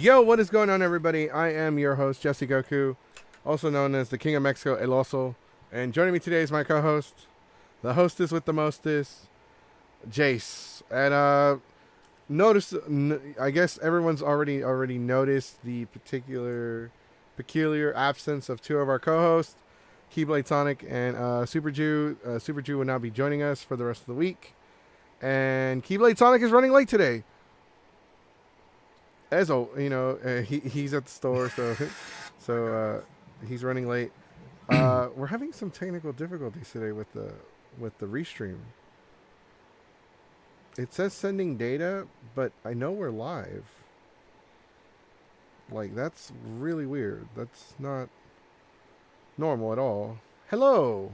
Yo, what is going on, everybody? I am your host, Jesse Goku, also known as the King of Mexico, El Oso. And joining me today is my co-host, the hostess with the mostest, Jace. And I guess everyone's already noticed the peculiar absence of two of our co-hosts, Keyblade Sonic and Super Jew. Super Jew will now be joining us for the rest of the week. And Keyblade Sonic is running late today. He's at the store, so he's running late. We're having some technical difficulties today with the restream. It says sending data, but I know we're live. Like, that's really weird. That's not normal at all. Hello.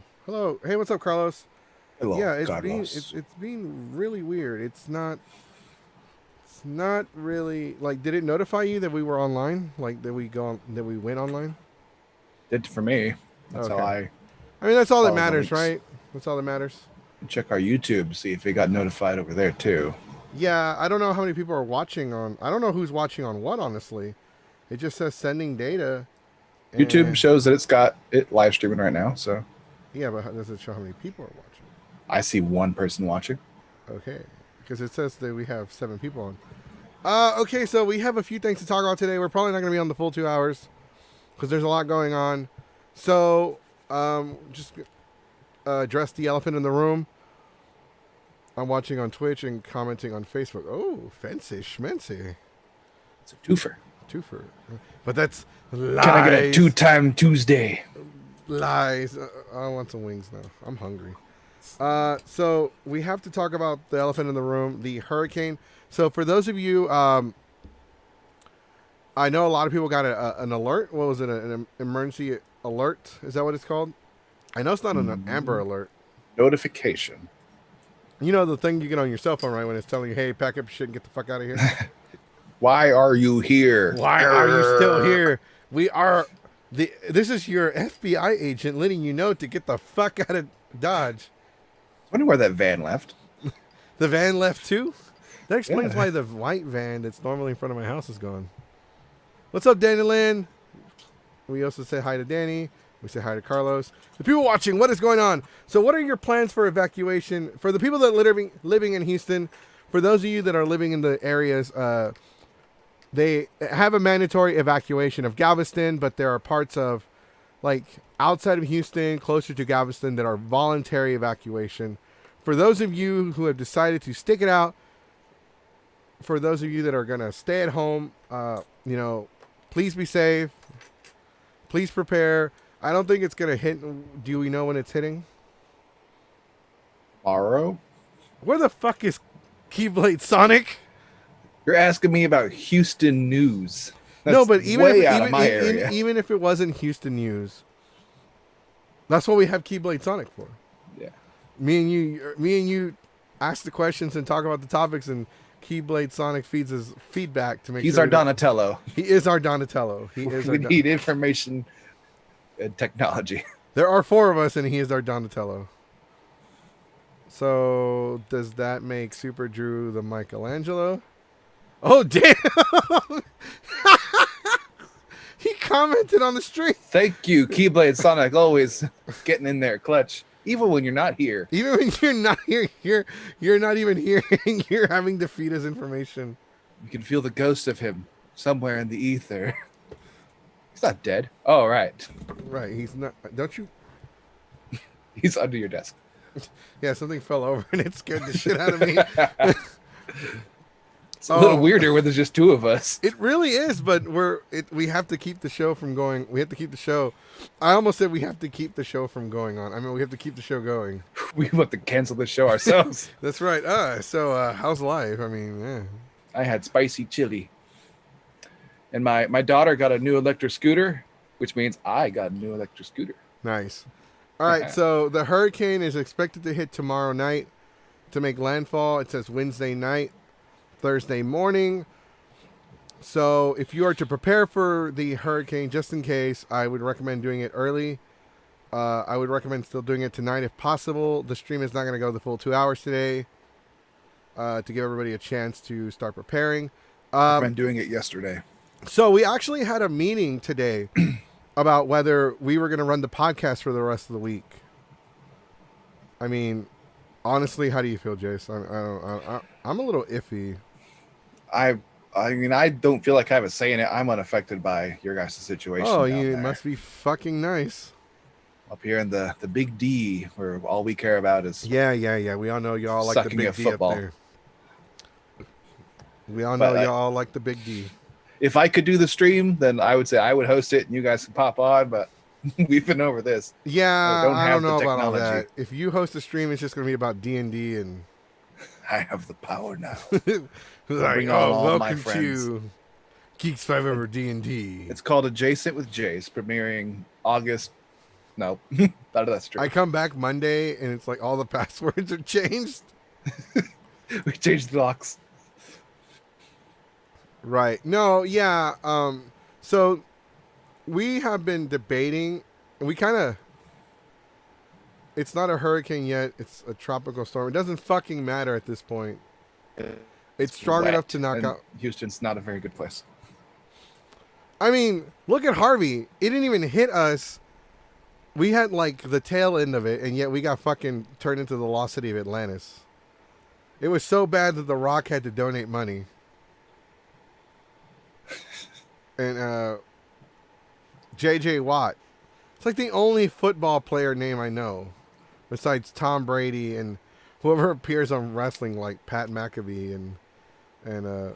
Hey, what's up, Carlos? Hello, Yeah, it's Carlos. being really weird. It's not really like. Did it notify you that we were online? Like that we went online? Did for me. That's how Okay. I I mean, that's all that follow the matters, links. right? That's all that matters. Check our YouTube, see if it got notified over there too. Yeah, I don't know how many people are watching on. I don't know who's watching on what. Honestly, it just says sending data. YouTube And shows that it's got it live streaming right now, so yeah, but does it show how many people are watching? I see one person watching. Okay, because it says that we have 7 people on. Okay, so we have a few things to talk about today. We're probably not going to be on the full 2 hours because there's a lot going on. So, just address the elephant in the room. I'm watching on Twitch and commenting on Facebook. Oh, fancy schmancy. It's a twofer. Twofer. But that's lies. Can I get a two-time Tuesday? Lies. I want some wings now. I'm hungry. So we have to talk about the elephant in the room, the hurricane. So for those of you, I know a lot of people got an alert. What was it? An emergency alert? Is that what it's called? I know it's not an Amber Alert. Notification. You know the thing you get on your cell phone, right? When it's telling you, hey, pack up your shit and get the fuck out of here. Why are you here? Why are you still here? This is your FBI agent letting you know to get the fuck out of Dodge. I wonder where that van left. The van left too? That explains Yeah. why the white van that's normally in front of my house is gone. What's up, Danny Lynn? We also say hi to Danny. We say hi to Carlos. The people watching, what is going on? So what are your plans for evacuation? For the people that are living in Houston, for those of you that are living in the areas, they have a mandatory evacuation of Galveston, but there are parts of, like, outside of Houston, closer to Galveston, that are voluntary evacuation. For those of you who have decided to stick it out, for those of you that are going to stay at home, please be safe. Please prepare. I don't think it's going to hit. Do we know when it's hitting? Tomorrow? Where the fuck is Keyblade Sonic? You're asking me about Houston news. That's No, but even if it wasn't Houston news, that's what we have Keyblade Sonic for. Yeah. Me and you ask the questions and talk about the topics, and Keyblade Sonic feeds his feedback to make He's sure our Donatello. He is our Donatello. He is We need information and technology. There are 4 of us, and he is our Donatello. So does that make Super Drew the Michelangelo? Oh, damn! He commented on the stream. Thank you, Keyblade Sonic, always getting in there clutch, even when you're not here. Even when you're not here, you're not even here, and you're having to feed us information. You can feel the ghost of him somewhere in the ether. He's not dead. Oh, right. Right, he's not. Don't you? He's under your desk. Yeah, something fell over, and it scared the shit out of me. It's a little weirder when there's just 2 of us. It really is, but we have to keep the show from going. We have to keep the show. I almost said we have to keep the show from going on. I mean, we have to keep the show going. We want to cancel the show ourselves. That's right. So how's life? I mean, yeah. I had spicy chili. And my daughter got a new electric scooter, which means I got a new electric scooter. Nice. All right, so the hurricane is expected to hit tomorrow night to make landfall. It says Wednesday night, Thursday morning. So if you are to prepare for the hurricane, just in case, I would recommend doing it early. I would recommend still doing it tonight if possible. The stream is not going to go the full 2 hours today to give everybody a chance to start preparing. I've been doing it yesterday. So we actually had a meeting today about whether we were going to run the podcast for the rest of the week. I mean, honestly, how do you feel, Jace? I'm a little iffy. I mean, I don't feel like I have a say in it. I'm unaffected by your guys' situation Oh, down you there. must be fucking nice. Up here in the big D, where all we care about is Yeah. We all know y'all like the sucking big at D football. up there. We all know But y'all like the big D. if I could do the stream, then I would say I would host it and you guys can pop on. But we've been over this. Yeah, I don't the know about all technology. that. If you host a stream, it's just going to be about D&D and I have the power now. like, bring on all my welcome friends. to Geeks 5 over D&D. It's called Adjacent with Jace, premiering August. No, out of that stream. I come back Monday and it's like all the passwords are changed. We changed the locks. Right. No, yeah. So we have been debating, and we kind of. It's not a hurricane yet. It's a tropical storm. It doesn't fucking matter at this point. It's strong wet, enough to knock and out. Houston's not a very good place. I mean, look at Harvey. It didn't even hit us. We had like the tail end of it, and yet we got fucking turned into the lost city of Atlantis. It was so bad that The Rock had to donate money. And J.J. Watt. It's like the only football player name I know, besides Tom Brady and whoever appears on wrestling, like Pat McAfee and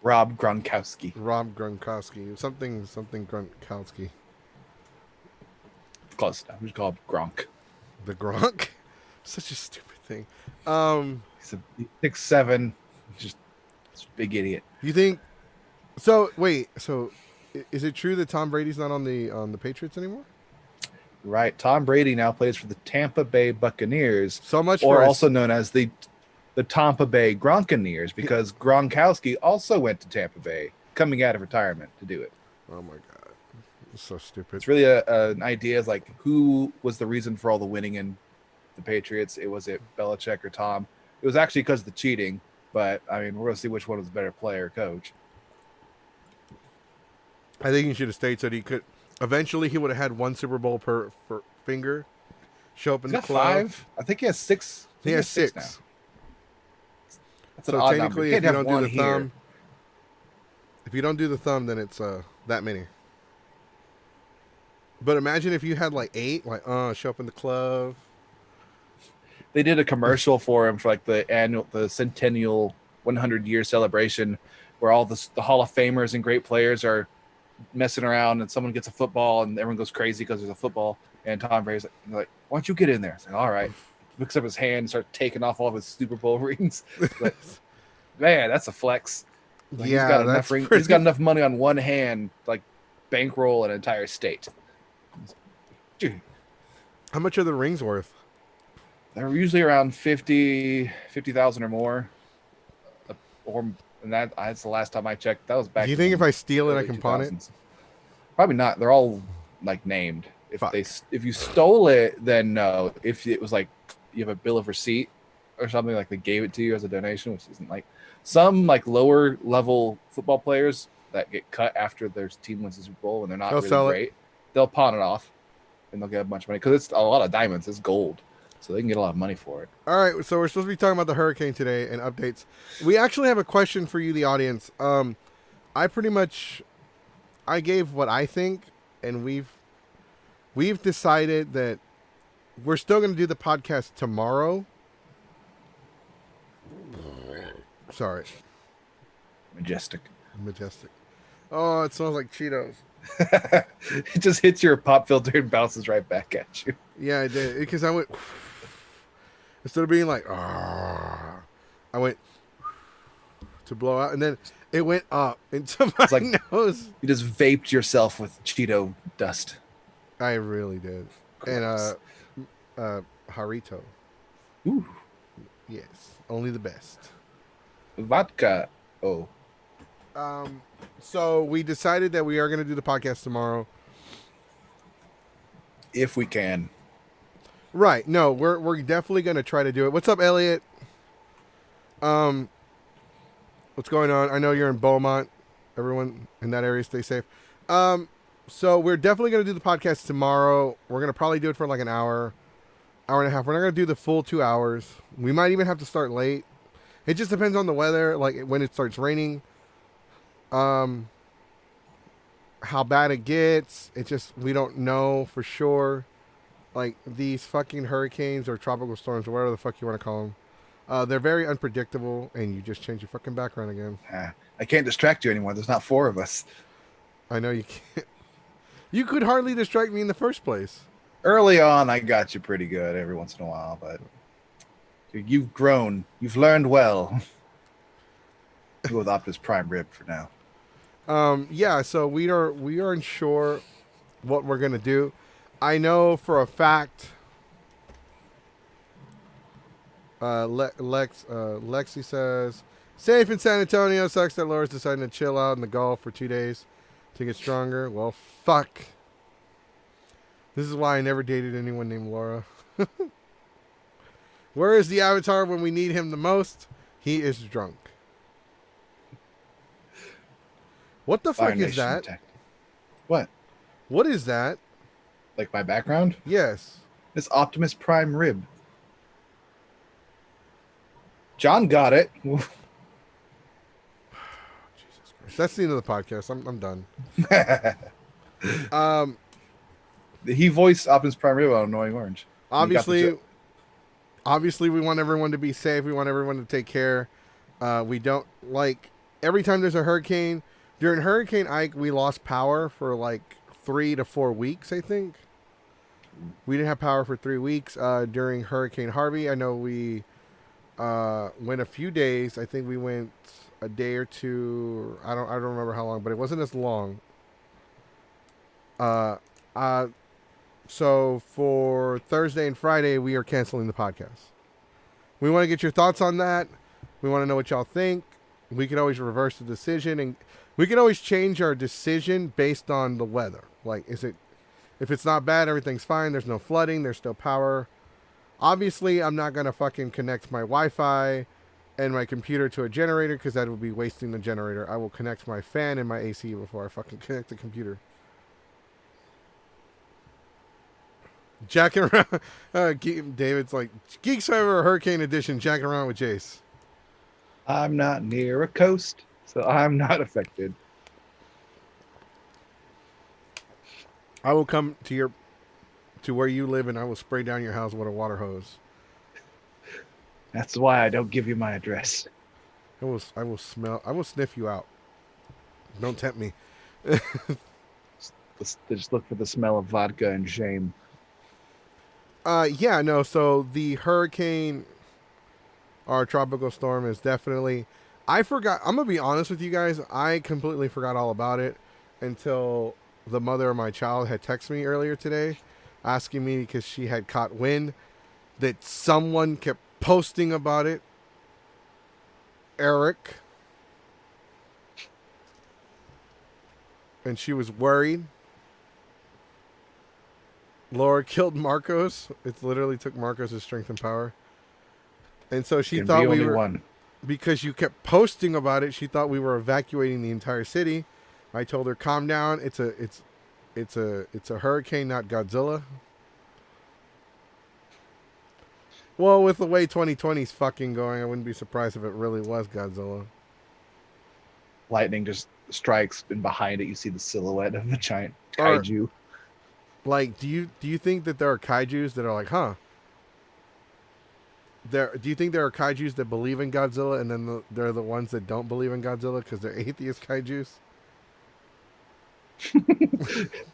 Rob Gronkowski. Rob Gronkowski, something Gronkowski. Close enough. We just call him Gronk. The Gronk, such a stupid thing. He's 6'7", just a big idiot. You think? So wait, so is it true that Tom Brady's not on the Patriots anymore? Right. Tom Brady now plays for the Tampa Bay Buccaneers, So much or for also known as the Tampa Bay Gronkaneers, because Gronkowski also went to Tampa Bay, coming out of retirement to do it. Oh my god, it's so stupid. It's really an idea of like who was the reason for all the winning in the Patriots. Was it Belichick or Tom? It was actually because of the cheating, but I mean, we're going to see which one was the better player or coach. I think he should have stayed so that he could. Eventually, he would have had one Super Bowl per finger. Show up in He's the got club. 5. I think he has 6. He has 6. now. That's an So odd number. technically, You if can't you have don't do one the here. thumb, then it's that many. But imagine if you had like 8, like show up in the club. They did a commercial for him for like the centennial 100-year celebration, where all the Hall of Famers and great players are messing around, and someone gets a football, and everyone goes crazy because there's a football. And Tom Brady's like, "Why don't you get in there?" It's like, "All right." He picks up his hand and starts taking off all of his Super Bowl rings. Like, man, that's a flex. Like, Yeah, he's got enough money on one hand, like bankroll an entire state. Dude, How much are the rings worth? they're usually around 50,000 or more. And that's the last time I checked. That was back. Do you think if I steal it, I early can pawn it? 2000s. Probably not. They're all like named. Fuck. If you stole it, then no. If it was like you have a bill of receipt or something, like they gave it to you as a donation, which isn't like some like lower level football players that get cut after their team wins the Super Bowl and they're not They'll really sell it. great. They'll pawn it off and they'll get a bunch of money because it's a lot of diamonds. It's gold, so they can get a lot of money for it. All right, so we're supposed to be talking about the hurricane today and updates. We actually have a question for you, the audience. I gave what I think, and we've decided that we're still going to do the podcast tomorrow. Sorry, Majestic. Oh, it smells like Cheetos. It just hits your pop filter and bounces right back at you. Yeah, I did because I went instead of being like, I went to blow out, and then it went up into my like nose. You just vaped yourself with Cheeto dust. I really did. Gross. And Harito. Ooh, Yes, only the best. vodka. Oh, So we decided that we are going to do the podcast tomorrow. if we can. Right. No, we're definitely going to try to do it. What's up, Elliot? What's going on? I know you're in Beaumont. everyone in that area stay safe. So we're definitely going to do the podcast tomorrow. We're going to probably do it for like an hour, hour and a half. We're not going to do the full 2 hours. We might even have to start late. It just depends on the weather, like when it starts raining. How bad it gets. We don't know for sure. Like these fucking hurricanes or tropical storms or whatever the fuck you want to call them. They're very unpredictable, and you just change your fucking background again. I can't distract you anymore. There's not 4 of us. I know you can't. You could hardly distract me in the first place. Early on, I got you pretty good every once in a while, but you've grown. You've learned well. Go with Optimus Prime Rib for now. Yeah, so we are unsure what we're gonna do. I know for a fact. Lexi says, safe in San Antonio. Sucks that Laura's deciding to chill out in the Gulf for 2 days to get stronger. Well, fuck. This is why I never dated anyone named Laura. Where is the Avatar when we need him the most? He is drunk. What the fuck is that? Attack. What? What is that? Like my background? Yes. It's Optimus Prime Rib. John got it. Jesus Christ. That's the end of the podcast. I'm done. He voiced Optimus Prime Rib on Annoying Orange. Obviously, we want everyone to be safe. We want everyone to take care. We don't like every time there's a hurricane. During Hurricane Ike, we lost power for like 3 to 4 weeks, I think. We didn't have power for 3 weeks. During Hurricane Harvey, I know we went a few days. I think we went a day or two. I don't remember how long, but it wasn't as long. So for Thursday and Friday, we are canceling the podcast. We want to get your thoughts on that. We want to know what y'all think. We can always reverse the decision, and we can always change our decision based on the weather. Like, if it's not bad, everything's fine. There's no flooding. There's still power. Obviously, I'm not going to fucking connect my Wi-Fi and my computer to a generator because that would be wasting the generator. I will connect my fan and my AC before I fucking connect the computer. Jacking around. David's like, Geeks Forever Hurricane Edition, jacking around with Jace. I'm not near a coast, so I'm not affected. I will come to where you live, and I will spray down your house with a water hose. That's why I don't give you my address. I will sniff you out. Don't tempt me. Just look for the smell of vodka and shame. Yeah, no, so the hurricane, our tropical storm is definitely, I'm going to be honest with you guys, I completely forgot all about it until the mother of my child had texted me earlier today, asking me because she had caught wind that someone kept posting about it. Eric. And she was worried. Laura killed Marcos. It literally took Marcos' strength and power. And so she thought we were... One. Because you kept posting about it, she thought we were evacuating the entire city. I told her, calm down. It's a hurricane, not Godzilla. Well, with the way 2020's fucking going, I wouldn't be surprised if it really was Godzilla. Lightning just strikes, and behind it you see the silhouette of a giant kaiju. Like, do you think that there are kaijus that are like, huh? Do you think there are kaijus that believe in Godzilla, and then they're the ones that don't believe in Godzilla because they're atheist kaijus?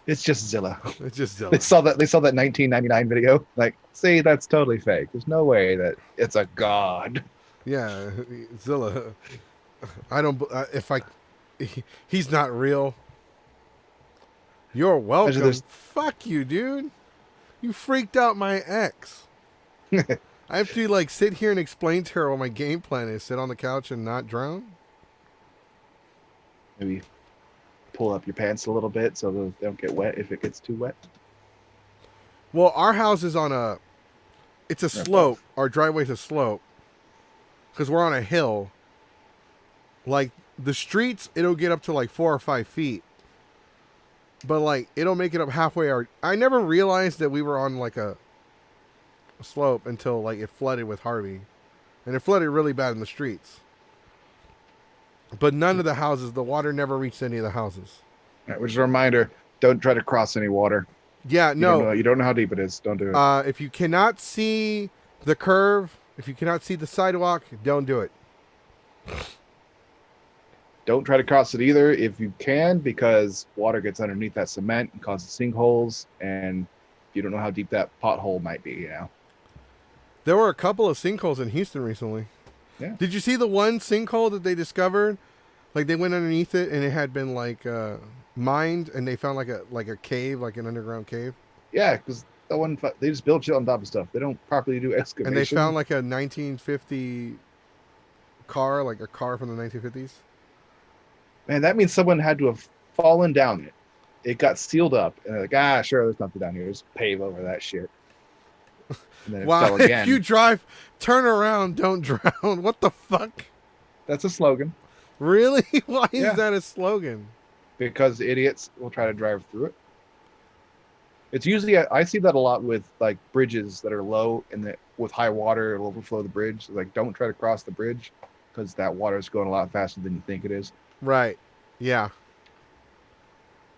It's just Zilla. It's just Zilla. They saw that 1999 video. Like, see, that's totally fake. There's no way that it's a god. Yeah, Zilla. I don't. He's not real. You're welcome. Fuck you, dude. You freaked out my ex. I have to like sit here and explain to her what my game plan is. Sit on the couch and not drown. Maybe pull up your pants a little bit so they don't get wet if it gets too wet. Well, our house is on a... It's a slope. Our driveway's a slope. Because we're on a hill. Like, The streets, it'll get up to like 4 or 5 feet. But like, it'll make it up halfway. I never realized that we were on like a slope until like it flooded with Harvey. And it flooded really bad in the streets. But none of the houses, the water never reached any of the houses. All right, which is a reminder, don't try to cross any water. Yeah, no. You don't know how deep it is. Don't do it. If you cannot see the curve, if you cannot see the sidewalk, don't do it. Don't try to cross it either if you can, because water gets underneath that cement and causes sinkholes, and you don't know how deep that pothole might be, you know? There were a couple of sinkholes in Houston recently. Yeah. Did you see the one sinkhole that they discovered? Like they went underneath it and it had been like mined, and they found like a cave, like an underground cave. Yeah, because they just build shit on top of stuff. They don't properly do excavation. And they found like a 1950 car, like a car from the 1950s. Man, that means someone had to have fallen down it. It got sealed up, and they're like, sure, there's nothing down here. Just pave over that shit. And then it fell again. If you drive, turn around, don't drown. What the fuck? That's a slogan. Really? Why is that a slogan? Because idiots will try to drive through it. It's usually, I see that a lot with like bridges that are low and with high water, it'll overflow the bridge. Like, don't try to cross the bridge because that water is going a lot faster than you think it is. Right. Yeah.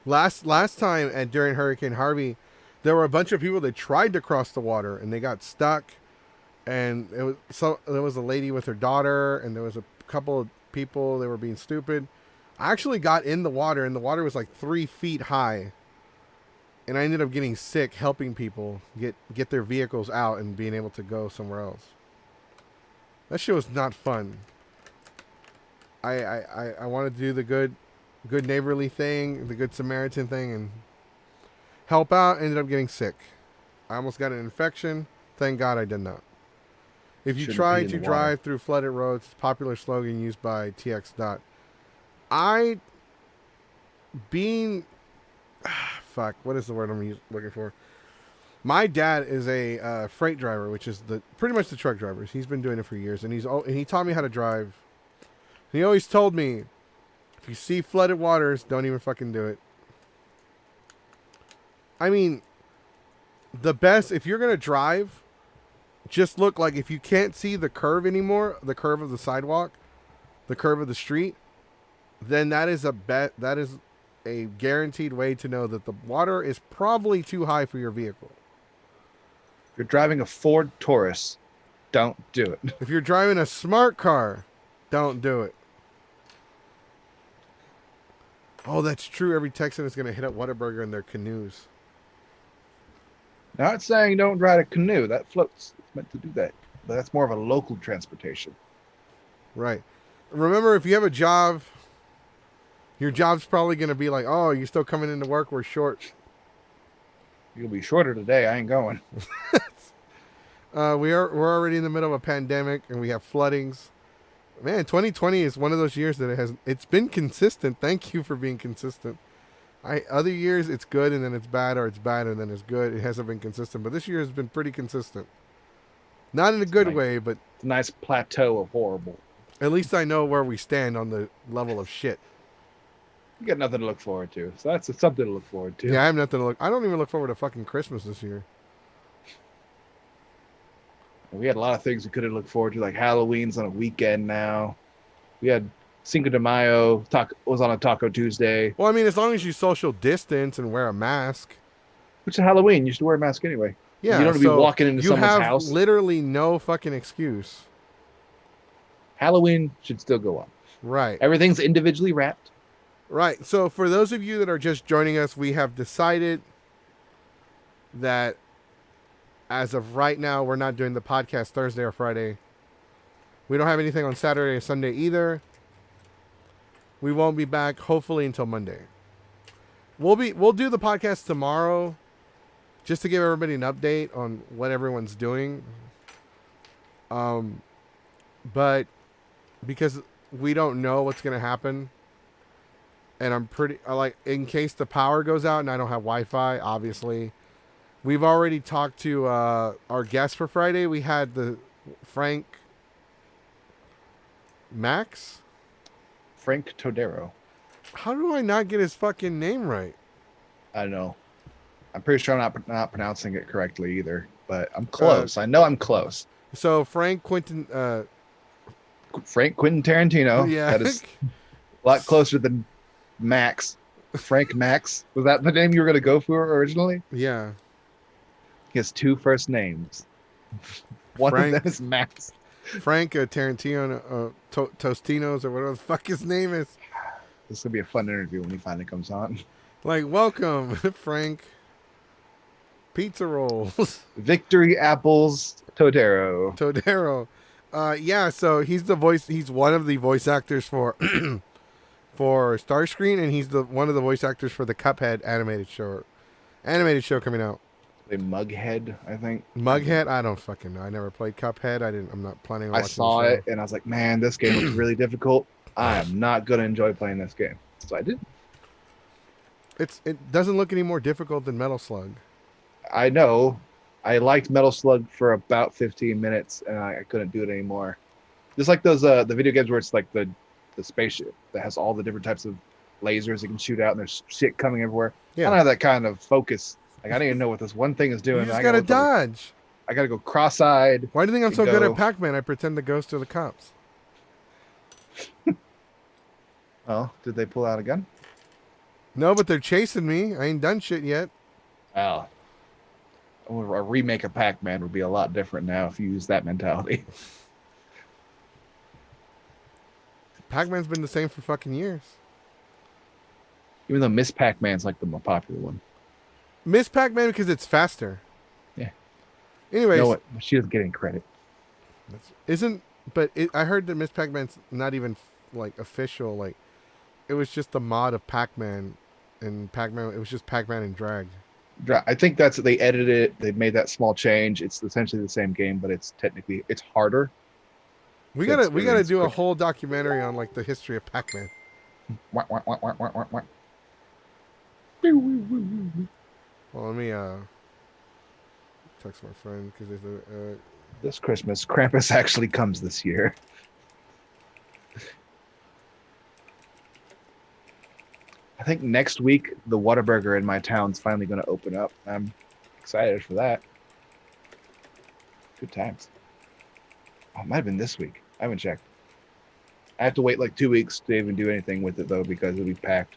Last time during Hurricane Harvey, there were a bunch of people that tried to cross the water and they got stuck. And there was a lady with her daughter, and there was a couple of people that were being stupid. I actually got in the water, and the water was like 3 feet high. And I ended up getting sick helping people get their vehicles out and being able to go somewhere else. That shit was not fun. I want to do the good neighborly thing, the good Samaritan thing, and help out. Ended up getting sick. I almost got an infection. Thank God I did not. If you try to drive through flooded roads, it's a popular slogan used by TX Dot. Fuck, what is the word I'm looking for? My dad is a freight driver, which is pretty much the truck drivers. He's been doing it for years, and he taught me how to drive. He always told me, if you see flooded waters, don't even fucking do it. I mean, the best, if you're going to drive, just look like if you can't see the curve anymore, the curve of the sidewalk, the curve of the street, then that is a guaranteed way to know that the water is probably too high for your vehicle. If you're driving a Ford Taurus, don't do it. If you're driving a smart car, don't do it. Oh, that's true. Every Texan is going to hit up Whataburger in their canoes. Not saying don't drive a canoe. That floats. It's meant to do that. But that's more of a local transportation. Right. Remember, if you have a job, your job's probably going to be like, oh, you're still coming into work? We're short. You'll be shorter today. I ain't going. We're already in the middle of a pandemic, and we have floodings. Man, 2020 is one of those years that it's been consistent. Thank you for being consistent. Other years it's good and then it's bad, or it's bad and then it's good. It hasn't been consistent, but this year has been pretty consistent. Not in a good way, but it's a nice plateau of horrible. At least I know where we stand on the level of shit. You got nothing to look forward to, so that's something to look forward to. Yeah, I have nothing to look. I don't even look forward to fucking Christmas this year. We had a lot of things we could have looked forward to, like Halloween's on a weekend now. We had Cinco de Mayo was on a Taco Tuesday. Well, I mean, as long as you social distance and wear a mask. Which is Halloween. You should wear a mask anyway. Yeah, you don't have to be walking into someone's house. You have literally no fucking excuse. Halloween should still go on. Right. Everything's individually wrapped. Right. So for those of you that are just joining us, we have decided that as of right now, we're not doing the podcast Thursday or Friday. We don't have anything on Saturday or Sunday either. We won't be back hopefully until Monday. We'll do the podcast tomorrow just to give everybody an update on what everyone's doing. But because we don't know what's going to happen, and I'm in case the power goes out and I don't have Wi-Fi, obviously. We've already talked to our guest for Friday. We had the Frank Frank Todero. How do I not get his fucking name right? I don't know. I'm pretty sure I'm not pronouncing it correctly either, but I'm Uh, close. I know I'm close. So Frank Quentin, Frank Quentin Tarantino. yeah, That is a lot closer than Max. Frank Max. Was that the name you were going to go for originally? yeah, He has two first names. One of Frank them is Max. Frank Tarantino, Tostinos or whatever the fuck his name is. This will be a fun interview when he finally comes on. Like, welcome, Frank. Pizza rolls, Victory Apples Todero. Todero. Yeah, so he's the voice. He's one of the voice actors for for Starscreen, and he's the one of the voice actors for the Cuphead animated show coming out. A Mughead, I think. Mughead, I don't fucking know. I never played Cuphead. I'm not planning on I watching saw the show. it and I was like, man, this game looks really difficult. I am not gonna enjoy playing this game. So I did. It doesn't look any more difficult than Metal Slug. I know. I liked Metal Slug for about 15 minutes and I couldn't do it anymore. Just like those the video games where it's like the spaceship that has all the different types of lasers it can shoot out and there's shit coming everywhere. Yeah. I don't have that kind of focus. Like I don't even know what this one thing is doing. You just I gotta look over- dodge. I gotta go cross-eyed. Why do you think I'm so good Go. at Pac-Man? I pretend the ghosts are the cops. Oh, did they pull out a gun? No, but they're chasing me. I ain't done shit yet. Oh. A remake of Pac-Man would be a lot different now if you use that mentality. Pac-Man's been the same for fucking years. Even though Miss Pac-Man's like the more popular one. Miss Pac-Man because it's faster. Yeah. Anyways, You know what? She doesn't get any credit. I heard that Miss Pac-Man's not even like official. Like, it was just the mod of Pac-Man, and Pac-Man. It was just Pac-Man in drag. I think that's they edited it. They made that small change. It's essentially the same game, but it's harder. We to gotta experience do a quick. whole documentary on like the history of Pac-Man. Wah, wah, wah, wah, wah, wah, wah. Well, let me text my friend because there's This Christmas, Krampus actually comes this year. I think next week the Whataburger in my town's finally going to open up. I'm excited for that. Good times. Oh, it might have been this week. I haven't checked. I have to wait like 2 weeks to even do anything with it though because it'll be packed.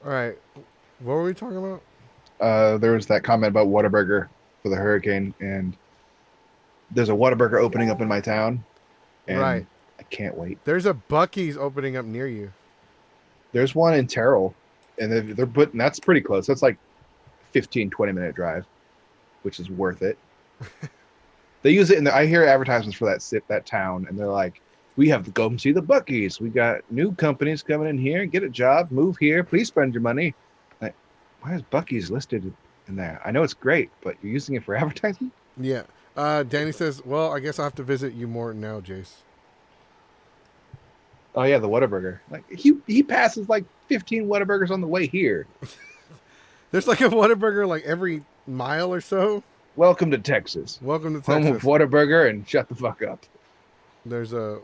all right. What were we talking about? There was that comment about Whataburger for the hurricane, and there's a Whataburger opening up in my town. And Right. I can't wait. There's a Buc-ee's opening up near you. There's one in Terrell, and they're putting that's pretty close. That's like 15-20 minute drive, which is worth it. They use it I hear advertisements for that town, and they're like, we have to go and see the Buc-ee's. We got new companies coming in here, get a job, move here, please spend your money. Like, why is Buc-ee's listed in there? I know it's great, but you're using it for advertising? Yeah. Danny says, well, I guess I'll have to visit you more now, Jace. Oh yeah, the Whataburger. Like he passes like 15 Whataburgers on the way here. There's like a Whataburger like every mile or so. Welcome to Texas. Welcome to Home of Texas. Whataburger and shut the fuck up. There's the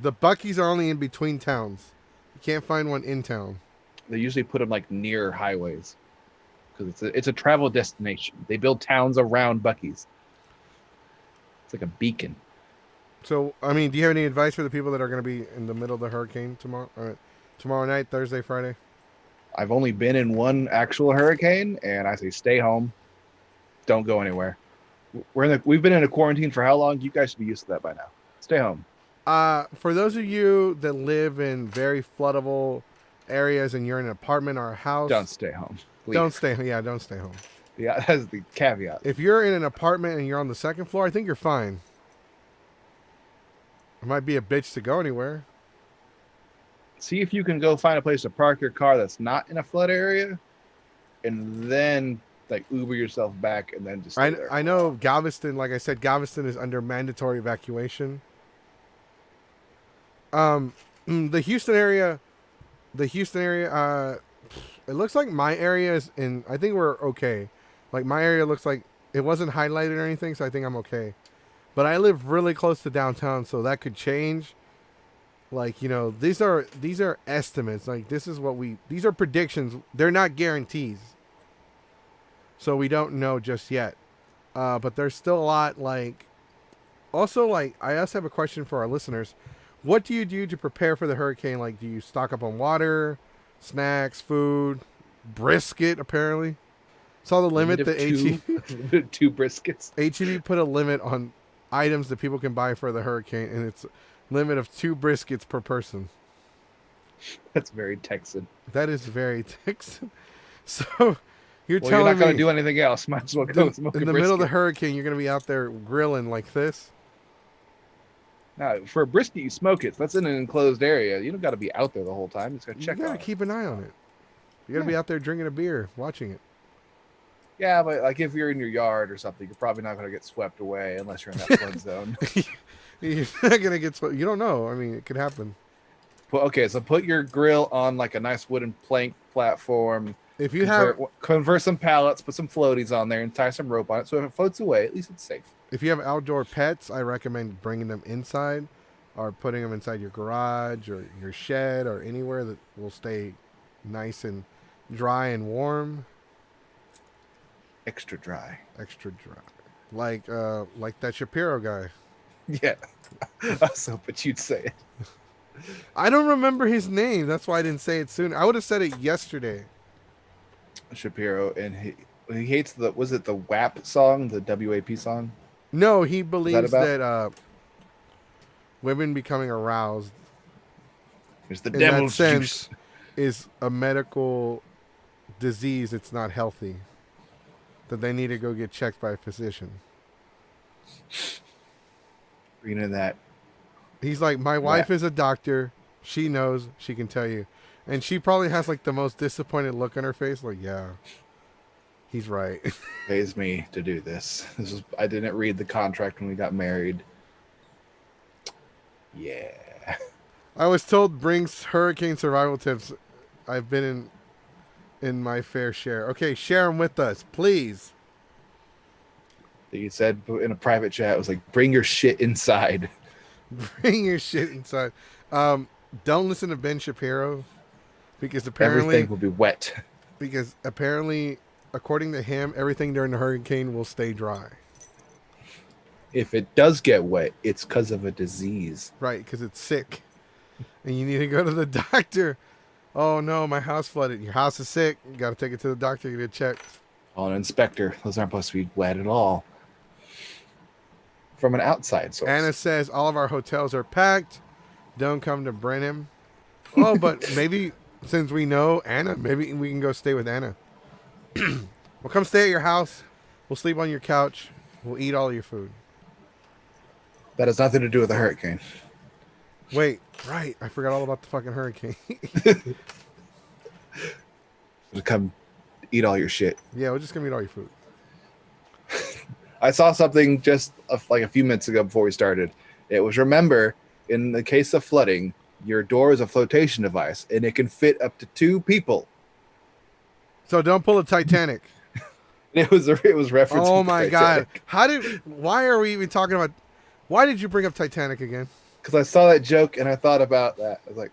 Buc-ee's are only in between towns. You can't find one in town. They usually put them like near highways because it's a travel destination. They build towns around Buc-ee's. It's like a beacon. So, I mean, do you have any advice for the people that are going to be in the middle of the hurricane tomorrow night, Thursday, Friday? I've only been in one actual hurricane, and I say stay home. Don't go anywhere. We've been in a quarantine for how long? You guys should be used to that by now. Stay home. For those of you that live in very floodable areas and you're in an apartment or a house, Don't stay home. Please. don't stay home. Yeah, that's the caveat. If you're in an apartment and you're on the second floor, I think you're fine. It might be a bitch to go anywhere. See if you can go find a place to park your car that's not in a flood area, and then like Uber yourself back, and then just stay there. I know Galveston, like I said, Galveston is under mandatory evacuation. The Houston area, it looks like my area is in, I think we're okay. Like my area looks like it wasn't highlighted or anything, so I think I'm okay. But I live really close to downtown, so that could change. Like, these are estimates. Like, these are predictions. They're not guarantees. So we don't know just yet. But there's still a lot. Like, also, like, I also have a question for our listeners. What do you do to prepare for the hurricane? Like, do you stock up on water, snacks, food, brisket? Apparently, saw the limit that two briskets. HEB put a limit on items that people can buy for the hurricane, and it's limit of 2 briskets per person. That's very Texan. That is very Texan. So you're Well, telling you're not going me to do anything else. Might as well go smoke in a the middle of the brisket. hurricane, you're going to be out there grilling like this? Now, for a brisket, you smoke it. That's in an enclosed area. You don't got to be out there the whole time. You just got to You check got to on it. keep an eye on it. You got to be out there drinking a beer, watching it. Yeah, but like if you're in your yard or something, you're probably not going to get swept away unless you're in that flood zone. You're not going to get you don't know. I mean, it could happen. So put your grill on like a nice wooden plank platform. If you convert some pallets, put some floaties on there, and tie some rope on it. So if it floats away, at least it's safe. If you have outdoor pets, I recommend bringing them inside or putting them inside your garage or your shed or anywhere that will stay nice and dry and warm. Extra dry. Extra dry. Like that Shapiro guy. Yeah. I was hoping you'd say it. I don't remember his name. That's why I didn't say it soon. I would have said it yesterday. Shapiro, and he hates the WAP song, the WAP song? No, he believes that women becoming aroused There's the in devil's that juice. sense is a medical disease. It's not healthy. That they need to go get checked by a physician. Reading that. He's like, my wife is a doctor. She knows. She can tell you. And she probably has like the most disappointed look on her face. Like, yeah, he's right. Pays me to do this. I didn't read the contract when we got married. Yeah. I was told brings hurricane survival tips. I've been in my fair share. Okay, share them with us, please. He said in a private chat, it was like, bring your shit inside. Bring your shit inside. Don't listen to Ben Shapiro because apparently everything will be wet. Because apparently, according to him, everything during the hurricane will stay dry. If it does get wet, it's because of a disease. Right, because it's sick. And you need to go to the doctor. Oh no, my house flooded. Your house is sick. You got to take it to the doctor to get it checked. On an inspector. Those aren't supposed to be wet at all. From an outside source. Anna says all of our hotels are packed. Don't come to Brenham. Oh, but maybe since we know Anna, maybe we can go stay with Anna. We'll come stay at your house. We'll sleep on your couch. We'll eat all your food. That has nothing to do with the hurricane. Wait, right. I forgot all about the fucking hurricane. Just come eat all your shit. Yeah, we're just going to eat all your food. I saw something just like a few minutes ago before we started. It was, remember, in the case of flooding, your door is a flotation device, and it can fit up to 2 people. So don't pull a Titanic. It was referencing. Oh my God! Titanic. Why are we even talking about? Why did you bring up Titanic again? Because I saw that joke and I thought about that. I was like,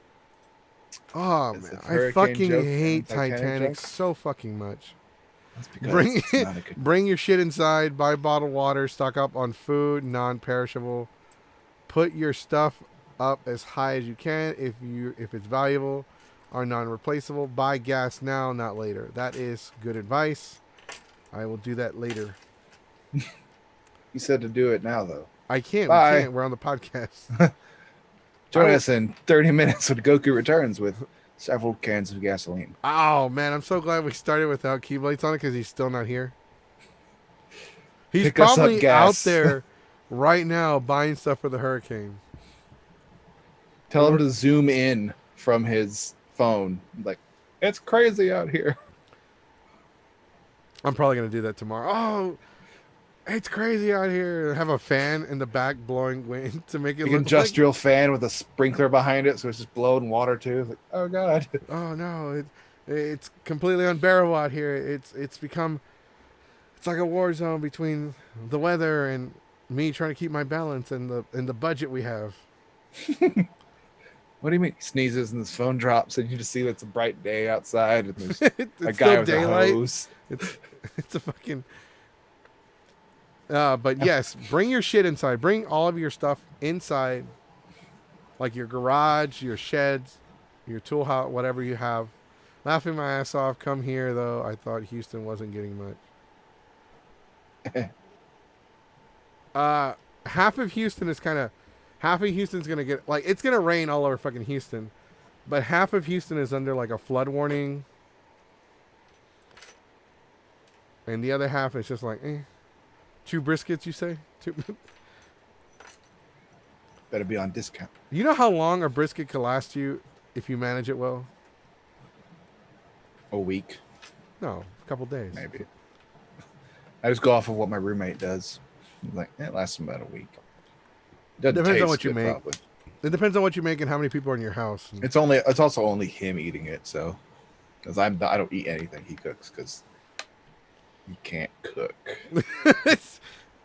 oh it's man, a I hurricane fucking joke hate and Titanic Titanic joke? so fucking much. that's because Bring it's not a good. bring your shit inside. Buy bottled water. Stock up on food, non-perishable. Put your stuff up as high as you can if it's valuable or non-replaceable. Buy gas now, not later. That is good advice. I will do that later. You said to do it now, though. I can't. Bye. We can't. We're on the podcast. Join us in 30 minutes when Goku returns with several cans of gasoline. Oh man, I'm so glad we started without Keyblades on it because he's still not here. He's Pick us up, probably gas. out there right now buying stuff for the hurricane. Tell him to zoom in from his phone. Like, it's crazy out here. I'm probably gonna do that tomorrow. Oh, it's crazy out here. Have a fan in the back blowing wind to make it An look industrial fan with a sprinkler behind it, so it's just blowing water too. It's like, oh god. like, oh no, it's completely unbearable out here. It's like a war zone between the weather and me trying to keep my balance in the budget we have. What do you mean? He sneezes and his phone drops, and you just see it's a bright day outside, and there's It's a still guy with daylight. a hose. It's a fucking. But yes, bring your shit inside. Bring all of your stuff inside, like your garage, your sheds, your tool house, whatever you have. Laughing my ass off. Come here though. I thought Houston wasn't getting much. Half of Houston's gonna get like it's gonna rain all over fucking Houston, but half of Houston is under like a flood warning, and the other half is just like, 2 briskets, you say? 2. Better be on discount. You know how long a brisket could last you if you manage it well? A week, No, a couple days. maybe. I just go off of what my roommate does. Like, it lasts about a week. Doesn't Depends on taste what you good, make. probably. It depends on what you make and how many people are in your house. It's also only him eating it, so because I don't eat anything he cooks because he can't cook.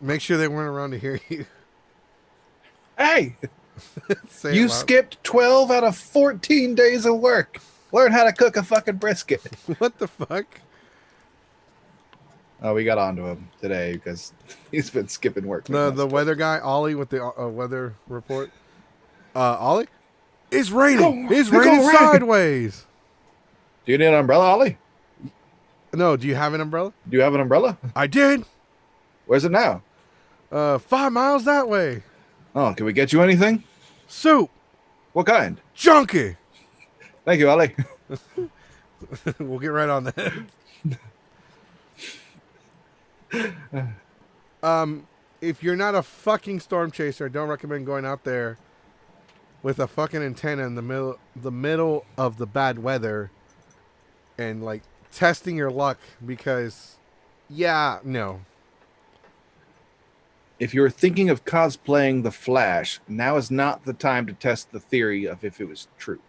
Make sure they weren't around to hear you. Hey, Say it you loud. skipped 12 out of 14 days of work. Learn how to cook a fucking brisket. What the fuck? Oh, we got onto him today because he's been skipping work. The weather guy, Ollie, with the weather report. Ollie, it's raining. It's raining sideways. Do you need an umbrella, Ollie? No, do you have an umbrella? Do you have an umbrella? I did. Where's it now? 5 miles that way. Oh, can we get you anything? Soup. What kind? Junkie. Thank you, Ollie. We'll get right on that. If you're not a fucking storm chaser, I don't recommend going out there with a fucking antenna in the middle of the bad weather and like testing your luck because no. If you're thinking of cosplaying the Flash, now is not the time to test the theory of if it was true.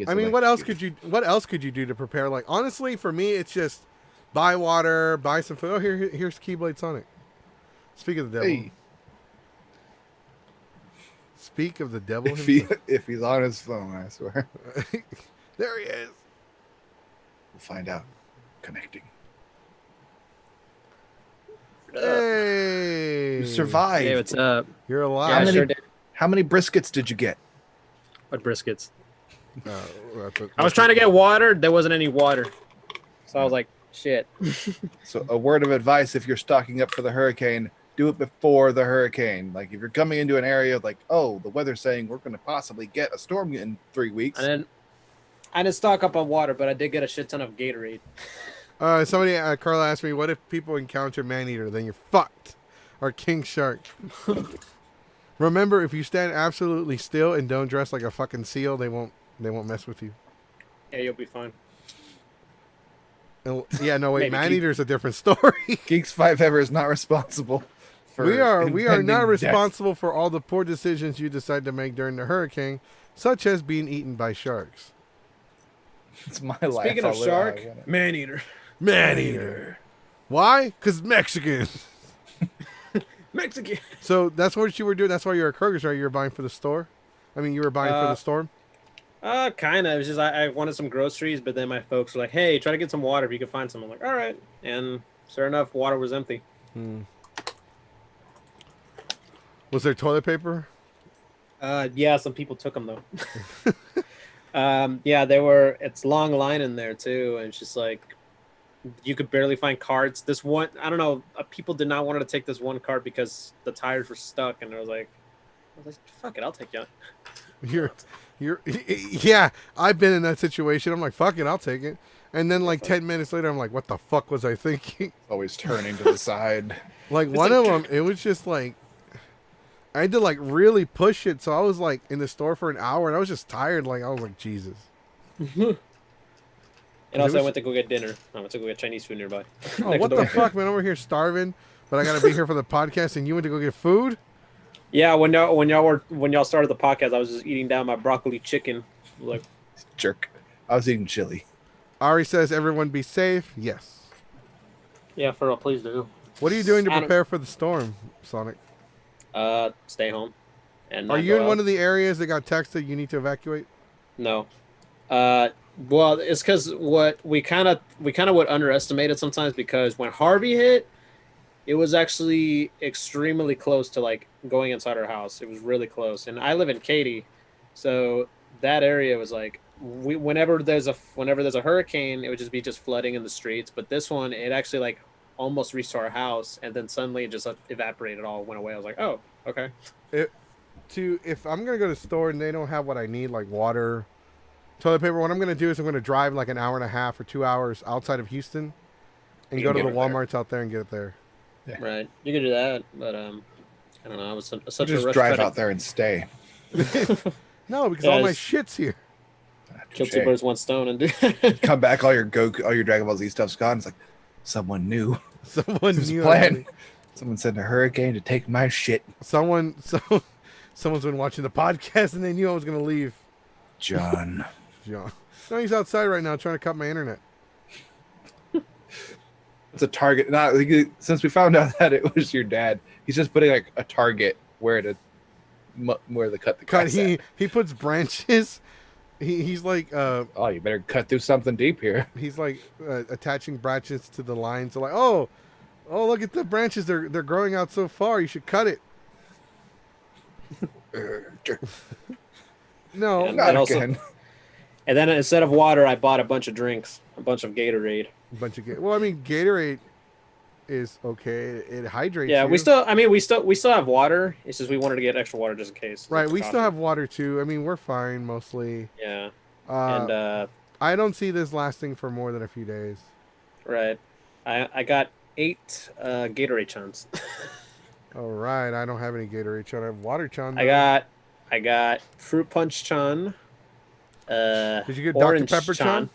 I mean, what else could you do to prepare? Like, honestly, for me, it's just buy water, buy some food. Oh, here's Keyblade Sonic. Speak of the devil. Hey, Speak of the devil. if he's on his phone, I swear. There he is. We'll find out. Connecting. Hey, You survived. Hey, what's up? You're Yeah, alive. I many- sure did. How many briskets did you get? What briskets? That's I was trying to get water. There wasn't any water. So I was like, shit. So a word of advice, if you're stocking up for the hurricane, do it before the hurricane. Like if you're coming into an area like, oh, the weather's saying we're going to possibly get a storm in 3 weeks. I didn't stock up on water, but I did get a shit ton of Gatorade. Somebody, Carla asked me, what if people encounter Maneater? Then you're fucked. Or King Shark. Remember, if you stand absolutely still and don't dress like a fucking seal, they won't mess with you. Yeah, you'll be fine. And, yeah, no, wait, Maybe Maneater's a different story. Geeks 5 is not responsible for we are impending not death. responsible for all the poor decisions you decide to make during the hurricane, such as being eaten by sharks. It's my life. Speaking of I'll live how I shark, want it. man-eater. Maneater. Why? Because Mexicans. Mexican. So that's what you were doing. That's why you were at Kroger's, right? You were buying for the store? I mean, you were buying for the storm? Kind of. It was just I wanted some groceries, but then my folks were like, hey, try to get some water if you can find some. I'm like, all right. And sure enough, water was empty. Was there toilet paper? Yeah, some people took them, though. Yeah, it's long line in there, too. And it's just like, you could barely find carts. This one, I don't know, people did not want to take this one cart because the tires were stuck. And I was like, fuck it, I'll take it. Yeah, I've been in that situation. I'm like, fuck it, I'll take it. And then like 10 minutes later, I'm like, what the fuck was I thinking? Always turning to the side. Like one of them, it was just like, I had to like really push it. So I was like in the store for an hour and I was just tired. Like I was like, Jesus. And also, I went to go get dinner. I went to go get Chinese food nearby. Oh, what the fuck, man? I'm over here starving, but I got to be here for the podcast and you went to go get food? Yeah, when y'all started the podcast, I was just eating down my broccoli chicken. Like, Jerk. I was eating chili. Ari says, everyone be safe. Yes. yeah, for real, please do. What are you doing to I don't- prepare for the storm, Sonic? Stay home. And Are not you go in one out. of the areas that got texted you need to evacuate? No. Well, it's because what we kind of would underestimate it sometimes, because when Harvey hit, it was actually extremely close to like going inside our house. It was really close, and I live in Katy, so that area was like whenever there's a hurricane, it would just be flooding in the streets. But this one, it actually like almost reached our house, and then suddenly it just evaporated, all went away. I was like, oh, okay. If I'm gonna go to the store and they don't have what I need, like water, toilet paper, what I'm gonna do is I'm gonna drive like an hour and a half or 2 hours outside of Houston and You go can to the get it there. Walmarts out there and get it there. Yeah. Right, you could do that, but I don't know. I was such a Just rush drive trying out there and stay. No, because Yeah, all my it's- shit's here. kill two birds, one stone, and do. Come back, all your Dragon Ball Z stuff's gone. It's like someone new. Someone Who's knew. playing? Someone sent a hurricane to take my shit. Someone's been watching the podcast and they knew I was gonna leave. John. John. No, he's outside right now trying to cut my internet. It's a target. Not since we found out that it was your dad. He's just putting like a target where to cut the Cut. grass at. He puts branches. He's like Oh, you better cut through something deep here. he's like attaching branches to the lines. So like, oh, look at the branches. They're growing out so far. You should cut it. No, And Not also- again. And then instead of water, I bought a bunch of drinks, a bunch of Gatorade. a bunch of well, I mean, Gatorade is okay. It hydrates. Yeah, you. we still have water. It's just we wanted to get extra water just in case. Right, we Coffee. still have water too. I mean, we're fine mostly. Yeah, And and I don't see this lasting for more than a few days. right, I got 8 Gatorade chans. All right, I don't have any Gatorade chun. I have water chun. I got fruit punch chan. Did you get Dr. orange Pepper chan?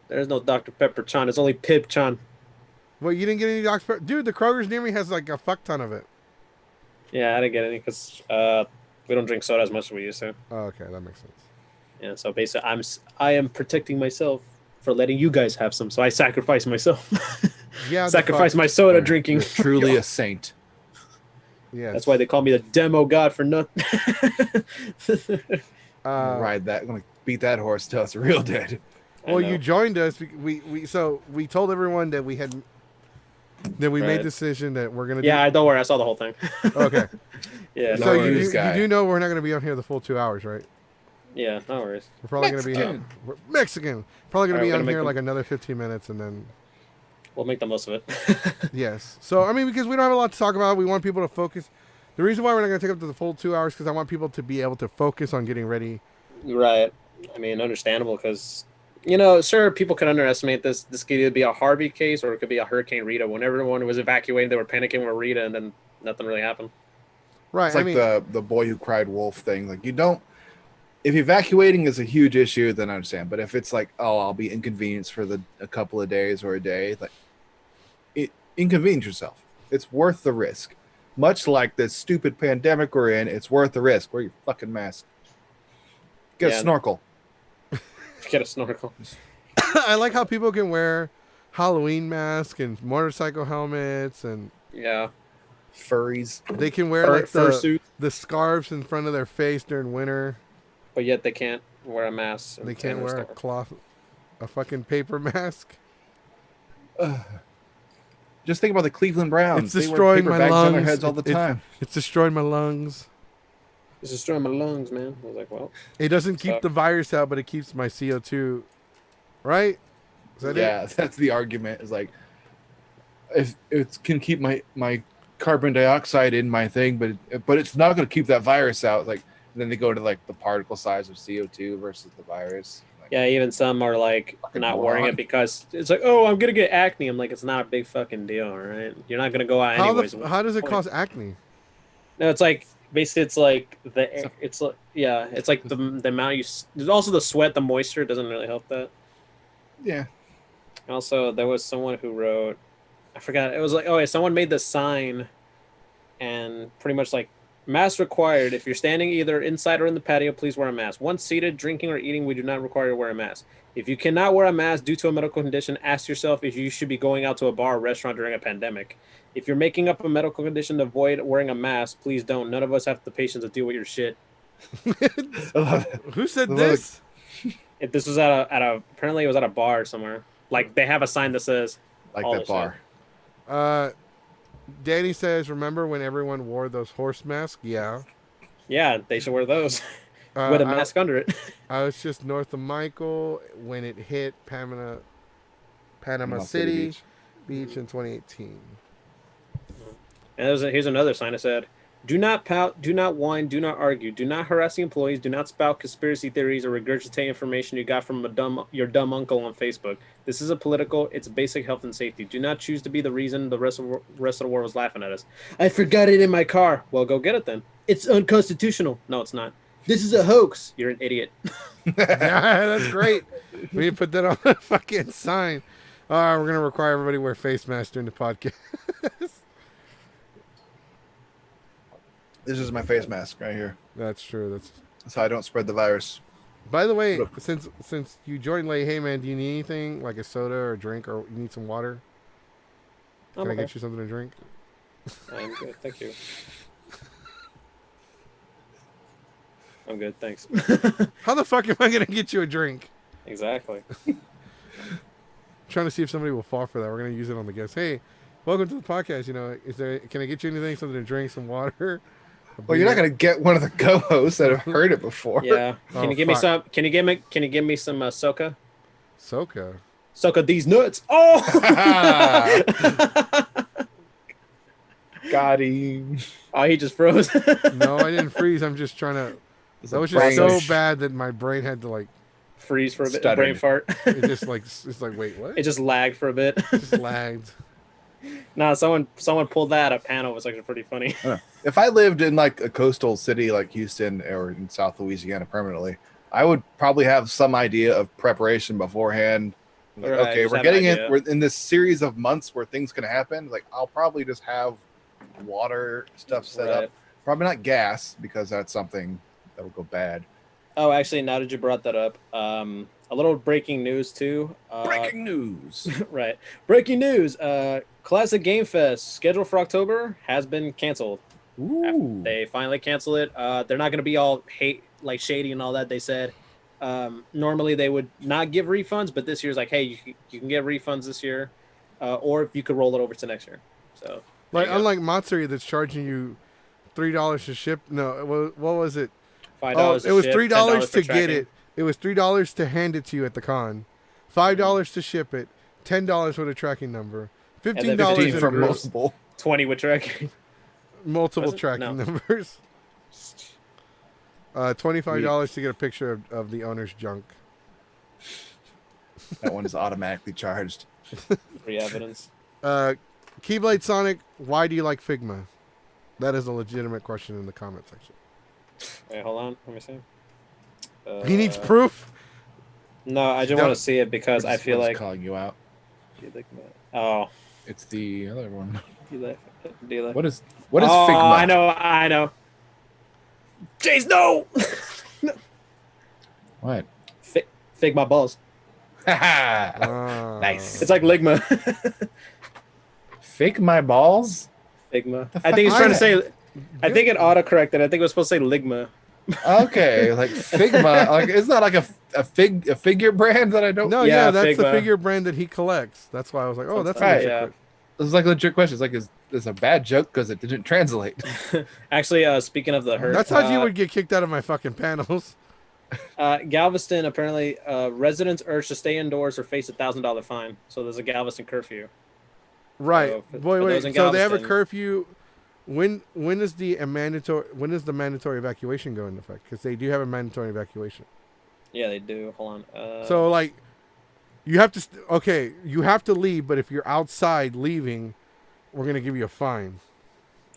There's no Dr. Pepper chan. It's only Pib chan. Well, you didn't get any Dr. Pepper? Dude, the Kroger's near me has like a fuck ton of it. Yeah, I didn't get any because we don't drink soda as much as we used to. Oh, okay, that makes sense. Yeah, so basically, I am protecting myself for letting you guys have some. So I sacrifice myself. Yeah, the Sacrifice fuck- my soda You're drinking. truly a saint. Yes. That's why they call me the demo god for nothing. I'm gonna ride that. I'm gonna beat that horse till it's real dead. I Well, know. you joined us. We told everyone that we made Right. decision that we're gonna. Yeah, don't worry. I saw the whole thing. Do, okay. Yeah, So no you worries. guy. you do know we're not gonna be on here the full 2 hours, right? Yeah, no worries. We're probably gonna be we're Mexican. Probably gonna Alright, be we're on gonna here make like another 15 minutes and then. We'll make the most of it. Yes. So I mean, because we don't have a lot to talk about, we want people to focus. The reason why we're not going to take up to the full 2 hours because I want people to be able to focus on getting ready. Right. I mean, understandable because, sure, people can underestimate this. This could either be a Harvey case or it could be a Hurricane Rita. When everyone was evacuating, they were panicking with Rita, and then nothing really happened. Right. It's like the boy who cried wolf thing. Like you don't. If evacuating is a huge issue, then I understand. But if it's like, oh, I'll be inconvenienced for a couple of days or a day, like inconvenience yourself. It's worth the risk. Much like this stupid pandemic we're in, it's worth the risk. Wear your fucking mask. Get a Yeah. snorkel. Get a snorkel. I like how people can wear Halloween masks and motorcycle helmets, and Yeah. Furries. they can wear like Fursuit, the scarves in front of their face during winter. but yet they can't wear a mask. They can't and wear a stuff. cloth, a fucking paper mask. Just think about the Cleveland Browns. It's They wear destroying paper my bags on their lungs. heads all the time. It's destroying my lungs. It's destroying my lungs, man. I was like, well, It doesn't keep Suck. the virus out, but it keeps my CO2. Right? Is that it? Yeah, that's the argument. Is like, if it can keep my carbon dioxide in my thing, but it's not going to keep that virus out. Like, then they go to like the particle size of CO2 versus the virus. Like, yeah. Even some are like Fucking not wearing moron. it because it's like, oh, I'm gonna get acne. I'm like, it's not a big fucking deal, all right? You're not gonna go out anyways. How does it Point. cause acne? No, it's like basically it's like it's like it's like the amount there's also the sweat, the moisture doesn't really help that. yeah. Also, there was someone who wrote, I forgot, it was like, oh yeah, someone made this sign and pretty much like, mask required. If you're standing either inside or in the patio, please wear a mask. Once seated, drinking or eating, we do not require you to wear a mask. If you cannot wear a mask due to a medical condition, ask yourself if you should be going out to a bar or restaurant during a pandemic. If you're making up a medical condition to avoid wearing a mask, please don't. None of us have the patience to deal with your shit. Who said this? If this was at a apparently it was at a bar somewhere. Like they have a sign that says Like all that this bar. Danny says, remember when everyone wore those horse masks? Yeah. Yeah, they should wear those with a mask under it. I was just north of Michael when it hit Panama City Beach in 2018. And here's another sign that said, "Do not pout, do not whine, do not argue, do not harass the employees, do not spout conspiracy theories or regurgitate information you got from your dumb uncle on Facebook. This isn't political, it's basic health and safety. Do not choose to be the reason the rest of the world was laughing at us. I forgot it in my car. Well, go get it then. It's unconstitutional. No, it's not. This is a hoax. You're an idiot." Yeah, that's great. We need to put that on the fucking sign. All right, we're going to require everybody to wear face masks during the podcast. This is my face mask right here. That's true. That's how I don't spread the virus. By the way, since you joined late, hey man, do you need anything like a soda or a drink, or you need some water? Can I get you something to drink? I'm good, thank you. I'm good, thanks. How the fuck am I gonna get you a drink? Exactly. Trying to see if somebody will fall for that. We're gonna use it on the guest. Hey, welcome to the podcast. You know, can I get you anything? Something to drink, some water? Well, you're not gonna get one of the co-hosts that have heard it before. Yeah. Can you give me some? Can you give me some Soca? Soca. Soca these nuts. Oh. Got him. Oh, he just froze. No, I didn't freeze. I'm just trying to. That was just so bad that my brain had to like freeze for a bit. Stuttered. Brain fart. it just like it's like wait, what? It just lagged for a bit. It just lagged. Nah, someone pulled that at a panel. It was actually pretty funny. If I lived in like a coastal city like Houston or in South Louisiana permanently, I would probably have some idea of preparation beforehand. Like, Right, okay, just we're have getting an it. idea. We're in this series of months where things can happen. Like I'll probably just have water stuff set Right. up. Probably not gas because that's something that will go bad. Oh, actually, now that you brought that up, a little breaking news too. Breaking news. Right. Breaking news. Classic Game Fest scheduled for October has been canceled. Ooh. They finally canceled it. They're not going to be all like shady and all that. They said normally they would not give refunds, but this year's like, hey, you can get refunds this year, or if you could roll it over to next year. So Like there you go. unlike Matsuri that's charging you $3 to ship. No, what was it? $5 Oh, to it was ship, $3 $10 to for get tracking. it. It was $3 to hand it to you at the con, $5 to ship it, $10 with a tracking number, $15 then 15 in a for group, multiple. 20 with tracking. multiple Was it? tracking No. numbers. $25 to get a picture of the owner's junk. That one is automatically charged. Free evidence. Keyblade Sonic, why do you like Figma? That is a legitimate question in the comment section. Wait, hold on. Let me see. He needs proof. No, I just No. want to see it because I feel We're just like. calling you out. Oh. It's the other one. Dealer. What is Oh, Figma? I know. Jace, no! What? Figma balls. Nice. It's like Ligma. Fake my balls? Figma. The I think he's fuck? trying to say. I think it autocorrected. I think it was supposed to say Ligma. Okay, like Figma. Like it's not like a figure brand that I don't. No, Yeah, yeah, that's the Figma. figure brand that he collects. That's why I was like, oh, that's a Right, legit yeah. question. This is like a legit question. It's like is a bad joke because it didn't translate. Actually, speaking of the hurt, That's how you would get kicked out of my fucking panels. Galveston apparently residents urged to stay indoors or face $1,000 fine. So there's a Galveston curfew. Right. So, for Wait. those in So they have a Galveston- curfew. When is the mandatory evacuation go into effect? Because they do have a mandatory evacuation. Yeah, they do. Hold on. So like, you have to you have to leave, but if you're outside leaving, we're gonna give you a fine.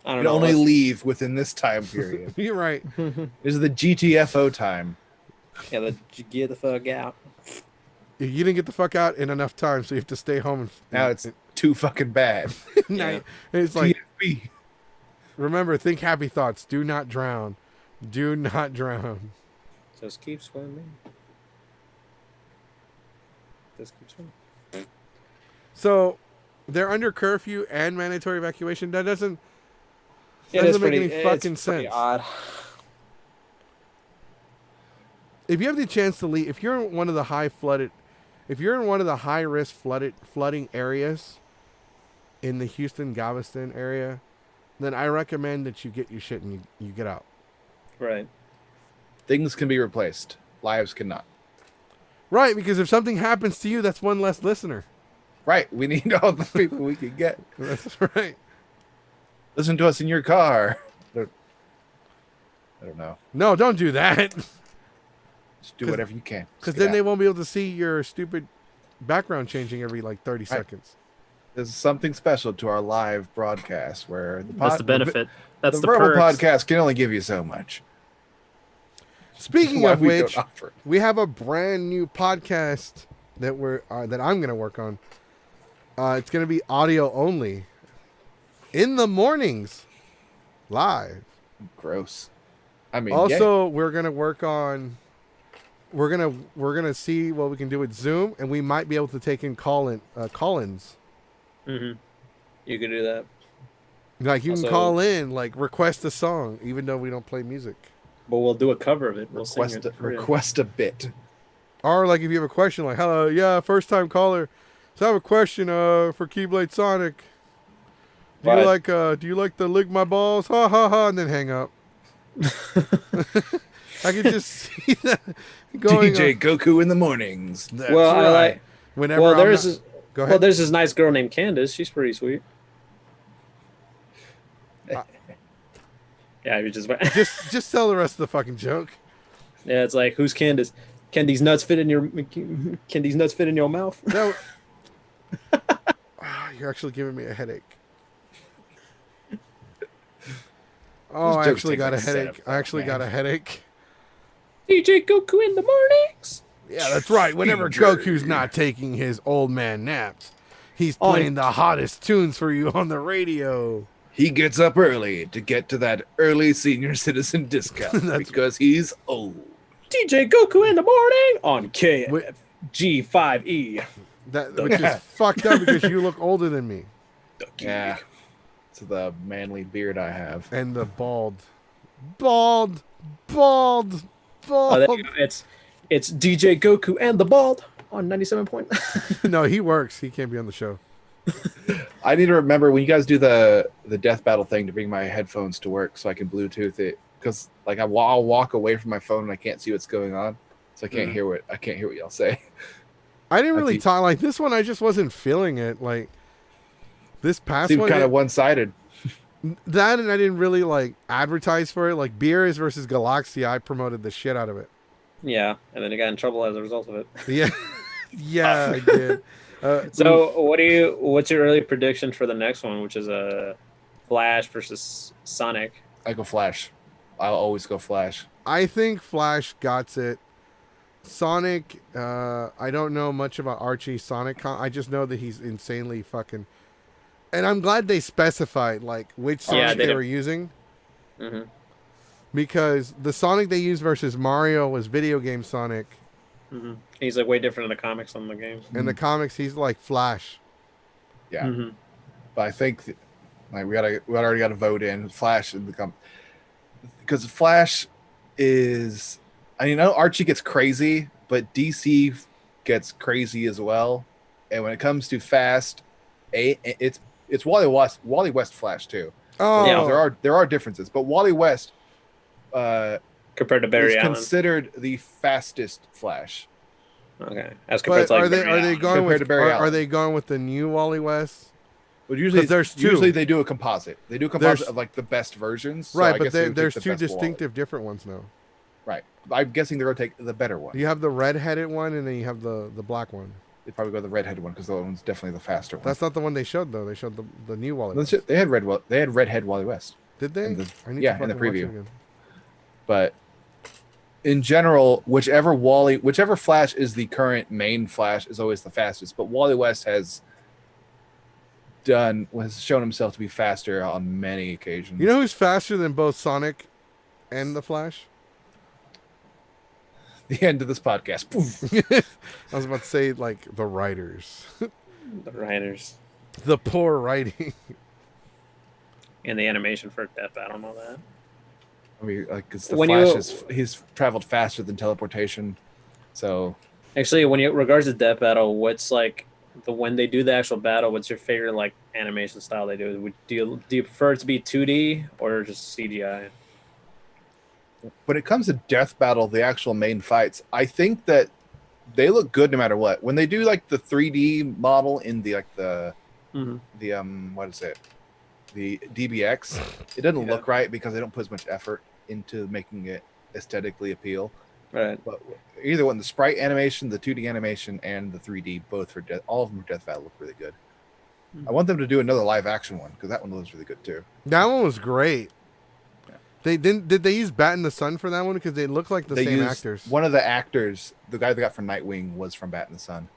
I You don't know. only Let's- leave within this time period. You're right. This is the GTFO time. Yeah, get the fuck out. You didn't get the fuck out in enough time, so you have to stay home. Now it's too fucking bad. night. It's like, TFB. remember, think happy thoughts. Do not drown. Do not drown. Just keep swimming. This keeps running. So they're under curfew and mandatory evacuation. That doesn't It is make pretty, any fucking it's pretty sense. odd. If you have the chance to leave, if you're in one of the if you're in one of the high risk flooding areas in the Houston Galveston area, then I recommend that you get your shit and you get out. Right. Things can be replaced. Lives cannot. Right, because if something happens to you, that's one less listener. Right. We need all the people we can get. That's right. Listen to us in your car. I don't know. No, don't do that. Just do whatever you can. Because then they won't be able to see your stupid background changing every like 30 seconds. There's something special to our live broadcast where That's the benefit. That's the verbal perks. podcast can only give you so much. Speaking Why of we which, don't offer it. we have a brand new podcast that that I'm going to work on. It's going to be audio only in the mornings, live. Gross. I mean, Also, we're going to work on. We're gonna see what we can do with Zoom, and we might be able to take in call-ins. Mm-hmm. You could do that. Like you can Also- call in, like request a song, even though we don't play music. But we'll do a cover of it. We'll sing request, it for you. request a bit. Or like if you have a question, like hello, yeah, first time caller. So I have a question for Keyblade Sonic. Do Right. you like to lick my balls? Ha ha ha, and then hang up. I can just see that going DJ on. Goku in the mornings. That's Well, I right. like. Whenever Well, I'm there's not- this, go well, ahead. there's this nice girl named Candace. She's pretty sweet. Yeah, you just just tell the rest of the fucking joke. yeah. It's like, who's Candace? Can these nuts fit in your? Can these nuts fit in your mouth? No. You're actually giving me a headache. Oh, I jokes actually take got a like setup, headache. I actually got a headache. DJ Goku in the mornings. Yeah, that's right. Whenever Goku's not taking his old man naps, he's playing the hottest tunes for you on the radio. He gets up early to get to that early senior citizen discount because he's old. DJ Goku in the morning on Wait. G5E. Which is fucked up because you look older than me. Yeah. It's the manly beard I have. And the bald. Oh, there you go. It's DJ Goku and the Bald on 97 point. No, he works. He can't be on the show. I need to remember when you guys do the death battle thing to bring my headphones to work so I can Bluetooth it, because like I'll walk away from my phone and I can't see what's going on, so I can't hear what y'all say. I didn't really talk like this one. I just wasn't feeling it. Like this past Seemed one, kind of one-sided. that, and I didn't really like advertise for it. Like Beers versus Galaxy, I promoted the shit out of it. Yeah, and then he got in trouble as a result of it. Yeah, yeah, I did. So, what's your early prediction for the next one, which is a Flash versus Sonic? I go Flash. I'll always go Flash. I think Flash got it. Sonic, I don't know much about Archie Sonic. I just know that he's insanely fucking. And I'm glad they specified like which Sonic they were using. Mm-hmm. Because the Sonic they used versus Mario was video game Sonic. Mm-hmm. He's like way different in the comics than the games. In the comics, he's like Flash. Yeah, Mm-hmm. but I think like we already got to vote in Flash and become, because Flash is. I know Archie gets crazy, but DC gets crazy as well. And when it comes to fast, it's Wally West Flash too. Oh, Yeah. There are differences, but Wally West Compared to Barry is Allen. considered the fastest Flash. Okay, as compared but to like are Barry they Allen. going Compared with to Barry are Allen. they going with the new Wally West? But usually there's two. Usually they do a composite. They do a composite There's- of like the best versions. So Right, I but guess they would there's take the two best Wally. distinctive different ones now. Right. I'm guessing they're gonna take the better one. You have the red-headed one, and then you have the black one. They probably go the redheaded one because the other one's definitely the faster one. That's not the one they showed though. They showed the new Wally. No West. shit, they had redhead Wally West. Did they? in the- I need yeah, to in the fucking watch it preview. again. But in general, whichever Flash is the current main Flash is always the fastest. But Wally West has shown himself to be faster on many occasions. You know who's faster than both Sonic and the Flash? The end of this podcast. Poof. I was about to say like the writers, The writers the poor writing. and the animation for Death Battle and all that. I mean, like, it's the When Flash he's traveled faster than teleportation, so Actually, when you regards to Death Battle, what's like when they do the actual battle? What's your favorite like animation style they do? Do you prefer it to be 2D or just CGI? when it comes to Death Battle, the actual main fights, I think that they look good no matter what. When they do like the 3D model in the like the what is it? The DBX, it doesn't look right because they don't put as much effort into making it aesthetically appeal. Right. But either one, the sprite animation, the 2D animation, and the 3D, both for all of them for Death Battle look really good. I want them to do another live action one because that one looks really good too. That one was great. Yeah. They didn't. Did they use Bat in the Sun for that one? Because they look like the They same used actors. one of the actors, the guy that got from Nightwing, was from Bat in the Sun.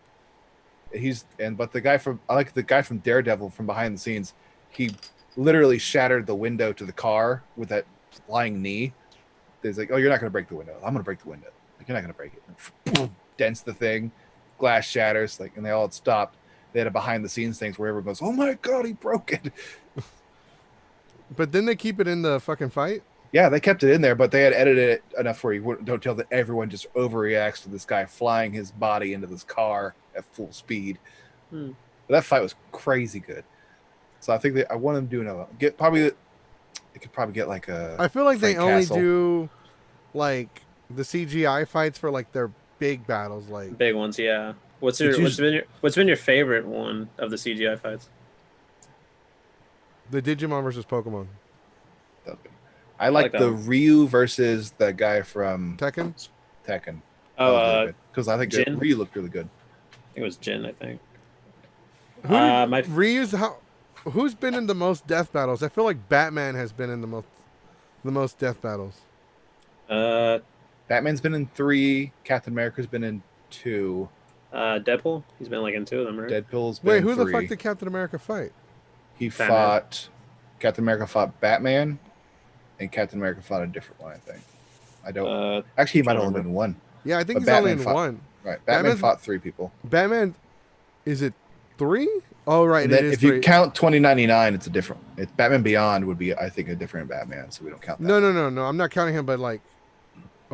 But the guy from Daredevil from behind the scenes, he literally shattered the window to the car with that flying knee. He's like, "Oh, you're not going to break the window. I'm going to break the window. Like, you're not going to break it." Dents the thing, glass shatters. Like, and they all had stopped. They had a behind the scenes things where everyone goes, "Oh my god, he broke it." But didn't they keep it in the fucking fight? Yeah, they kept it in there, but they had edited it enough where you don't tell that everyone just overreacts to this guy flying his body into this car at full speed. But that fight was crazy good. So I think I want them to do another. They could probably get like a. I feel like Frank they only Castle. do like the CGI fights for like their big battles. Like Big ones, yeah. What's It's been your favorite one of the CGI fights? the Digimon versus Pokemon. I like that the one. Ryu versus the guy from Tekken. Tekken. Oh, Because I think Jin? Ryu looked really good. it was Jin, I think. Who Ryu's who's been in the most death battles? I feel like Batman has been in the most death battles. Batman's been in 3. Captain America's been in 2. Deadpool. He's been like in 2 of them, right? Deadpool's been Wait, in who 3. the fuck did Captain America fight? He Batman. fought Captain America fought Batman, and Captain America fought a different one. I think. I don't. Actually, he might have only been one. Yeah, I think But he's only in Batman fought- one. Right. Batman Batman's- fought 3 people. Batman, is it 3? Oh, right. And It then is if you 3. count 2099, it's a different. Batman Beyond would be, I think, a different Batman. So we don't count that. No. I'm not counting him, but like,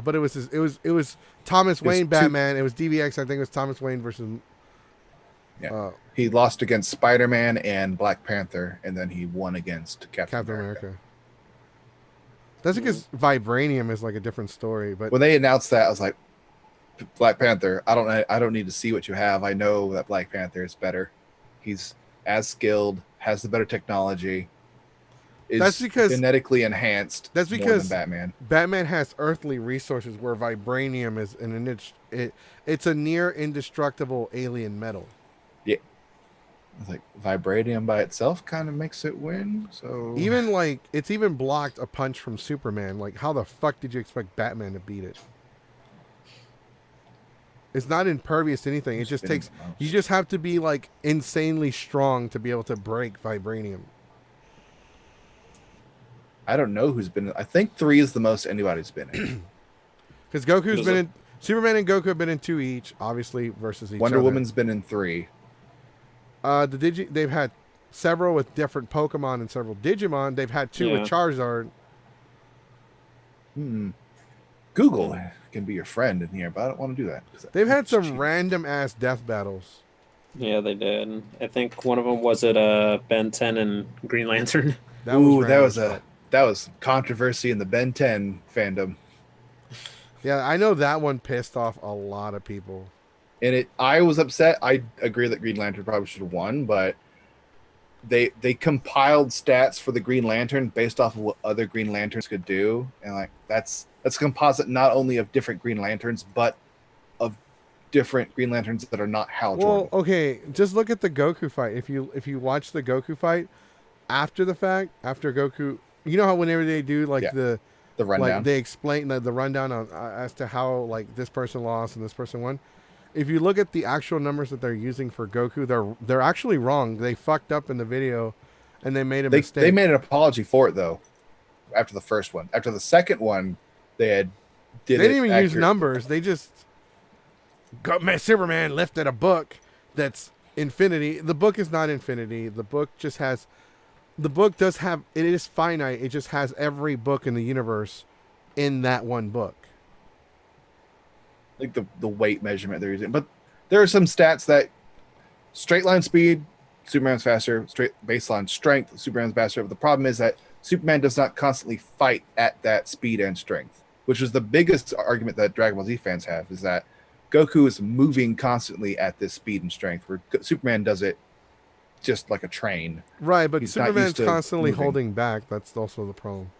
but it was Thomas Wayne 2. Batman. It was DBX. I think it was Thomas Wayne versus. Yeah. He lost against Spider-Man and Black Panther, and then he won against Captain America. That's because Vibranium is like a different story, but When they announced that, I was like, Black Panther. I don't need to see what you have. I know that Black Panther is better. He's as skilled, has the better technology. Is That's because- genetically enhanced. that's more because- than Batman. Batman has earthly resources where Vibranium is it's a near indestructible alien metal. I was like, vibranium by itself kind of makes it win. So Even like it's even blocked a punch from Superman. Like how the fuck did you expect Batman to beat it? It's not impervious to anything. It just takes you just have to be like insanely strong to be able to break Vibranium. I don't know who's been. I think 3 is the most anybody's been in. Because Goku's been in Superman and Goku have been in 2 each, obviously versus each Wonder other. Woman's been in 3. They've had several with different Pokemon and several Digimon. They've had 2 with Charizard. Google can be your friend in here, but I don't want to do that. They've had some random ass death battles. Yeah, they did. I think one of them was at Ben 10 and Green Lantern. That was random. That was controversy in the Ben 10 fandom. Yeah, I know that one pissed off a lot of people. And I was upset. I agree that Green Lantern probably should have won, but they compiled stats for the Green Lantern based off of what other Green Lanterns could do, and like that's a composite not only of different Green Lanterns, but of different Green Lanterns that are not Hal Jordan. Well, okay, just look at the Goku fight. If you watch the Goku fight after the fact, after Goku, you know how whenever they do like the rundown, like they explain the rundown on as to how like this person lost and this person won. If you look at the actual numbers that they're using for Goku, they're actually wrong. They fucked up in the video, and they made a mistake. They made an apology for it though. After the first one, after the second one, they had did They it didn't even use accurate. numbers. They just Superman lifted a book that's infinity. The book is not infinity. The book just has. The book does have. It is finite. It just has every book in the universe in that one book. Like the weight measurement they're using. But there are some stats that straight line speed, Superman's faster. Straight baseline strength, Superman's faster. But the problem is that Superman does not constantly fight at that speed and strength, which is the biggest argument that Dragon Ball Z fans have, is that Goku is moving constantly at this speed and strength, where Superman does it just like a train. Right, but He's not Superman's used to constantly moving. holding back. That's also the problem.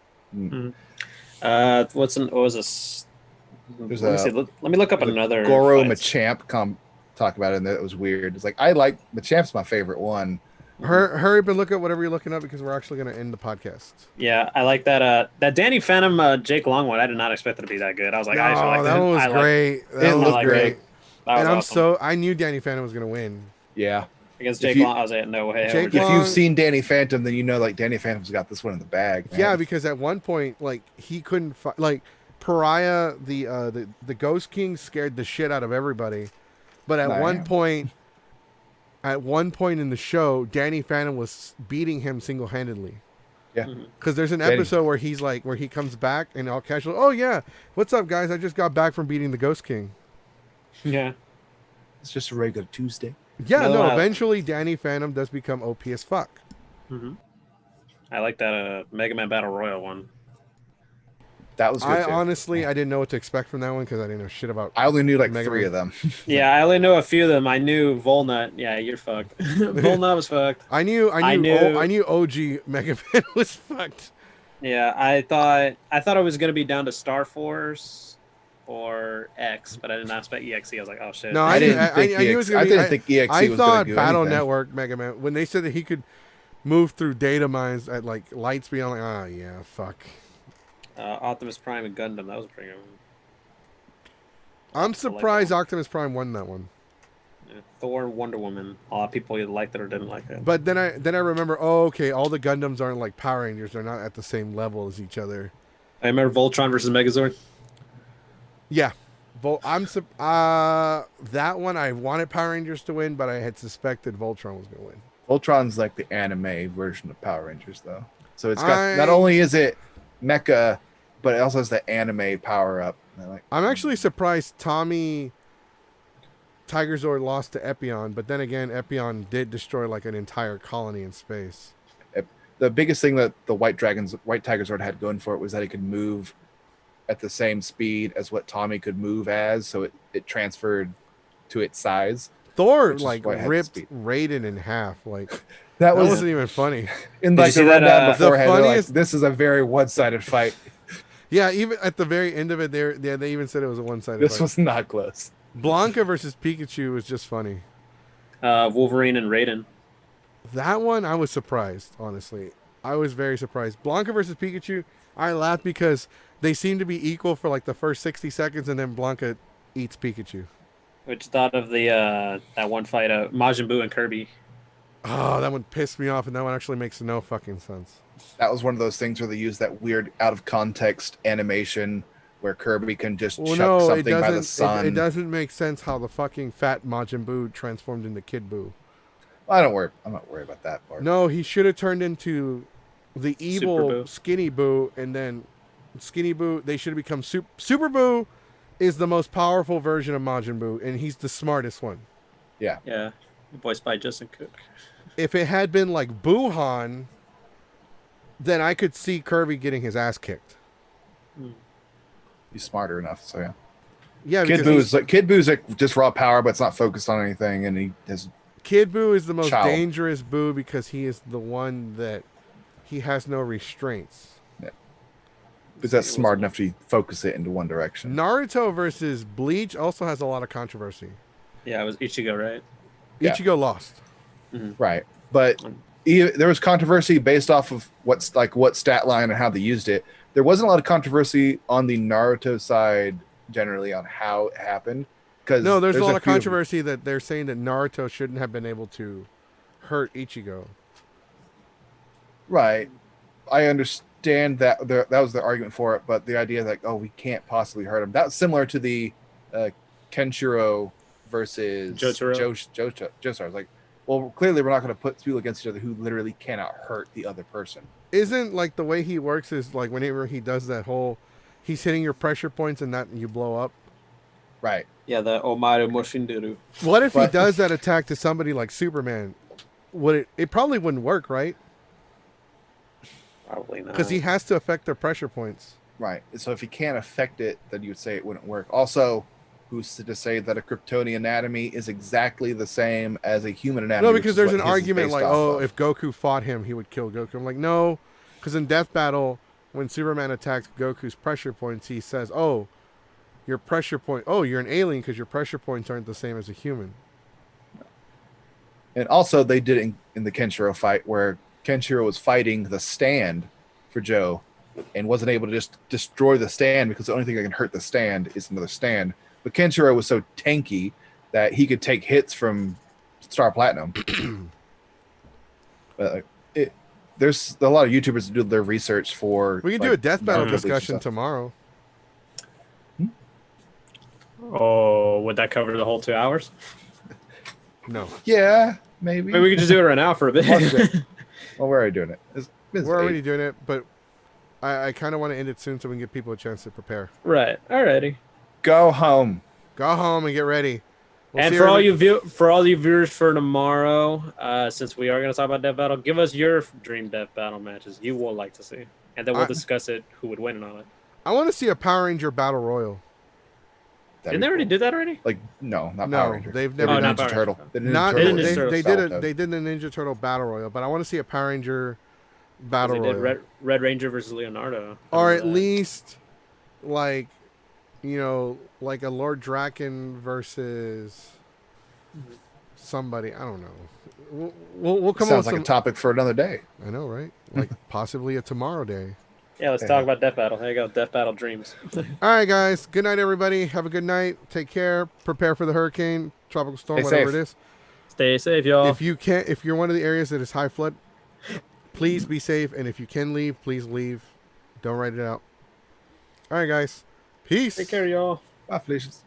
What was this? There's Let me see. Let me look up another. Goro fight. Machamp talk about it, and that was weird. It's like, I like Machamp's my favorite one. Hurry up and look up whatever you're looking up because we're actually going to end the podcast. Yeah, I like that. That Danny Phantom Jake Long one. I did not expect it to be that good. I was like, I actually like that one was great. That one was liked great. That was And awesome. I knew Danny Phantom was going to win. Yeah. Against if Jake you- Long, I was like, no way. Jake If Long- you've seen Danny Phantom, then you know like Danny Phantom's got this one in the bag. Man. Yeah, because at one point, like he couldn't like Pariah, the Ghost King scared the shit out of everybody. But at one point in the show, Danny Phantom was beating him single handedly. Yeah. Because there's an Danny- episode where he's like, where he comes back and all casual. Oh yeah, what's up, guys? I just got back from beating the Ghost King. Yeah. It's just a regular Tuesday. Yeah, No, eventually Danny Phantom does become OP as fuck. I like that Mega Man Battle Royal one. That was good. I too. honestly, I didn't know what to expect from that one because I didn't know shit about. I only knew like Mega 3 Man. of them. Yeah, I only know a few of them. I knew Volnut. Yeah, you're fucked. Volnut was fucked. I knew OG Mega Man was fucked. Yeah, I thought it was gonna be down to Star Force or X, but I did not expect EXE. I was like, oh shit. No, I didn't think knew it was gonna be. didn't think EXE I was thought going to do Battle anything. Network Mega Man when they said that he could move through data mines at like light speed. I'm like, oh yeah, fuck. Optimus Prime and Gundam. That was pretty good. I'm surprised Optimus Prime won that one. Yeah. Thor, Wonder Woman. A lot of people either liked it or didn't like it. But then I remember, oh okay, all the Gundams aren't like Power Rangers. They're not at the same level as each other. I remember Voltron versus Megazord. Yeah. That one I wanted Power Rangers to win, but I had suspected Voltron was going to win. Voltron's like the anime version of Power Rangers, though. So it's got not only is it mecha, but it also has the anime power up. I'm actually surprised Tommy Tigerzord lost to Epion, but then again, Epion did destroy like an entire colony in space. The biggest thing that the White Tigerzord had going for it was that it could move at the same speed as what Tommy could move as, so it transferred to its size. Thor Which is like why it had ripped speed. Raiden in half. Like That that was wasn't even funny. in Did like you see the rundown that, beforehand. the They're like, funniest- this is a very one-sided fight. Yeah, even at the very end of it, they even said it was a one-sided This fight. was not close. Blanca versus Pikachu was just funny. Wolverine and Raiden. That one I was surprised, honestly. I was very surprised. Blanca versus Pikachu, I laughed because they seem to be equal for like the first 60 seconds, and then Blanca eats Pikachu. Which thought of the that one fight, Majin Buu and Kirby. Oh, that one pissed me off, and that one actually makes no fucking sense. That was one of those things where they used that weird out of context animation where Kirby can just Well, chuck no, it something by the doesn't. sun. It doesn't make sense how the fucking fat Majin Buu transformed into Kid Buu. I'm not worried about that part. No, he should have turned into the evil Buu. Skinny Buu, and then Skinny Buu. They should have become Super Buu. Is the most powerful version of Majin Buu, and he's the smartest one. Yeah, voiced by Justin Cook. If it had been like Buhan, then I could see Kirby getting his ass kicked. He's smarter enough, so yeah. Yeah, Kid because Boo's like just raw power, but it's not focused on anything, and he has Kid Buu is the most Chow. dangerous Buu because he is the one that he has no restraints. because that's smart enough to focus it into one direction. Naruto versus Bleach also has a lot of controversy. Yeah, it was Ichigo, right? Yeah. Ichigo lost. Right, but there was controversy based off of what stat line and how they used it. There wasn't a lot of controversy on the Naruto side generally on how it happened. Because No, there's a lot of controversy that they're saying that Naruto shouldn't have been able to hurt Ichigo. Right, I understand. understand that that was the argument for it, but the idea that we can't possibly hurt him. That's similar to the Kenshiro versus Jotaro. Jotaro. It's like, well, clearly we're not going to put people against each other who literally cannot hurt the other person. Isn't like the way he works is like whenever he does that whole, he's hitting your pressure points and that you blow up. Right. Yeah, the Omaru Moshinderu. What if he But- does that attack to somebody like Superman? Would it probably wouldn't work, right? Probably not. Because he has to affect their pressure points. Right. So if he can't affect it, then you would say it wouldn't work. Also, who's to say that a Kryptonian anatomy is exactly the same as a human anatomy? No, which because is there's what an his is argument based like, off oh, of. if Goku fought him, he would kill Goku. I'm like, no, because in Death Battle, when Superman attacks Goku's pressure points, he says, oh, your pressure point, oh, you're an alien because your pressure points aren't the same as a human. And also, they did it in the Kenshiro fight where Kenshiro was fighting the stand for Joe and wasn't able to just destroy the stand because the only thing that can hurt the stand is another stand. But Kenshiro was so tanky that he could take hits from Star Platinum. But there's a lot of YouTubers that do their research for. We can do a Death Battle Naruto discussion stuff. tomorrow. Oh, would that cover the whole 2 hours? No. Yeah, maybe. Maybe we could just do it right now for a bit. Well, we're already doing it. It's We're already 8. doing it, but I kind of want to end it soon so we can give people a chance to prepare. Right. Alrighty. Go home. Go home and get ready. We'll And see for all everybody- you viewers for tomorrow, since we are going to talk about Death Battle, give us your dream Death Battle matches you would like to see, and then we'll discuss it. Who would win and all that? I want to see a Power Ranger Battle Royal. That'd Didn't be they already cool. do that already? Like, no, not No, Power Ranger. they've They never did done Ninja Power Turtle. Ranger. They did Not Ninja They Turtle. did Ninja Turtle they style did too. they did the Ninja Turtle Battle Royal, but I want to see a Power Ranger Battle They did Royal, Red Ranger versus Leonardo. or at least like like a Lord Draken versus somebody. I don't know. We'll come up Sounds with like some. a topic for another day. I know, right? Like possibly a tomorrow day. Yeah, let's talk about Death Battle. There you go, Death Battle dreams. All right, guys. Good night, everybody. Have a good night. Take care. Prepare for the hurricane, tropical storm, Stay whatever safe. it is. Stay safe, y'all. If you're one of the areas that is high flood, please be safe. And if you can leave, please leave. Don't write it out. All right, guys. Peace. Take care, y'all. Bye, Felicians.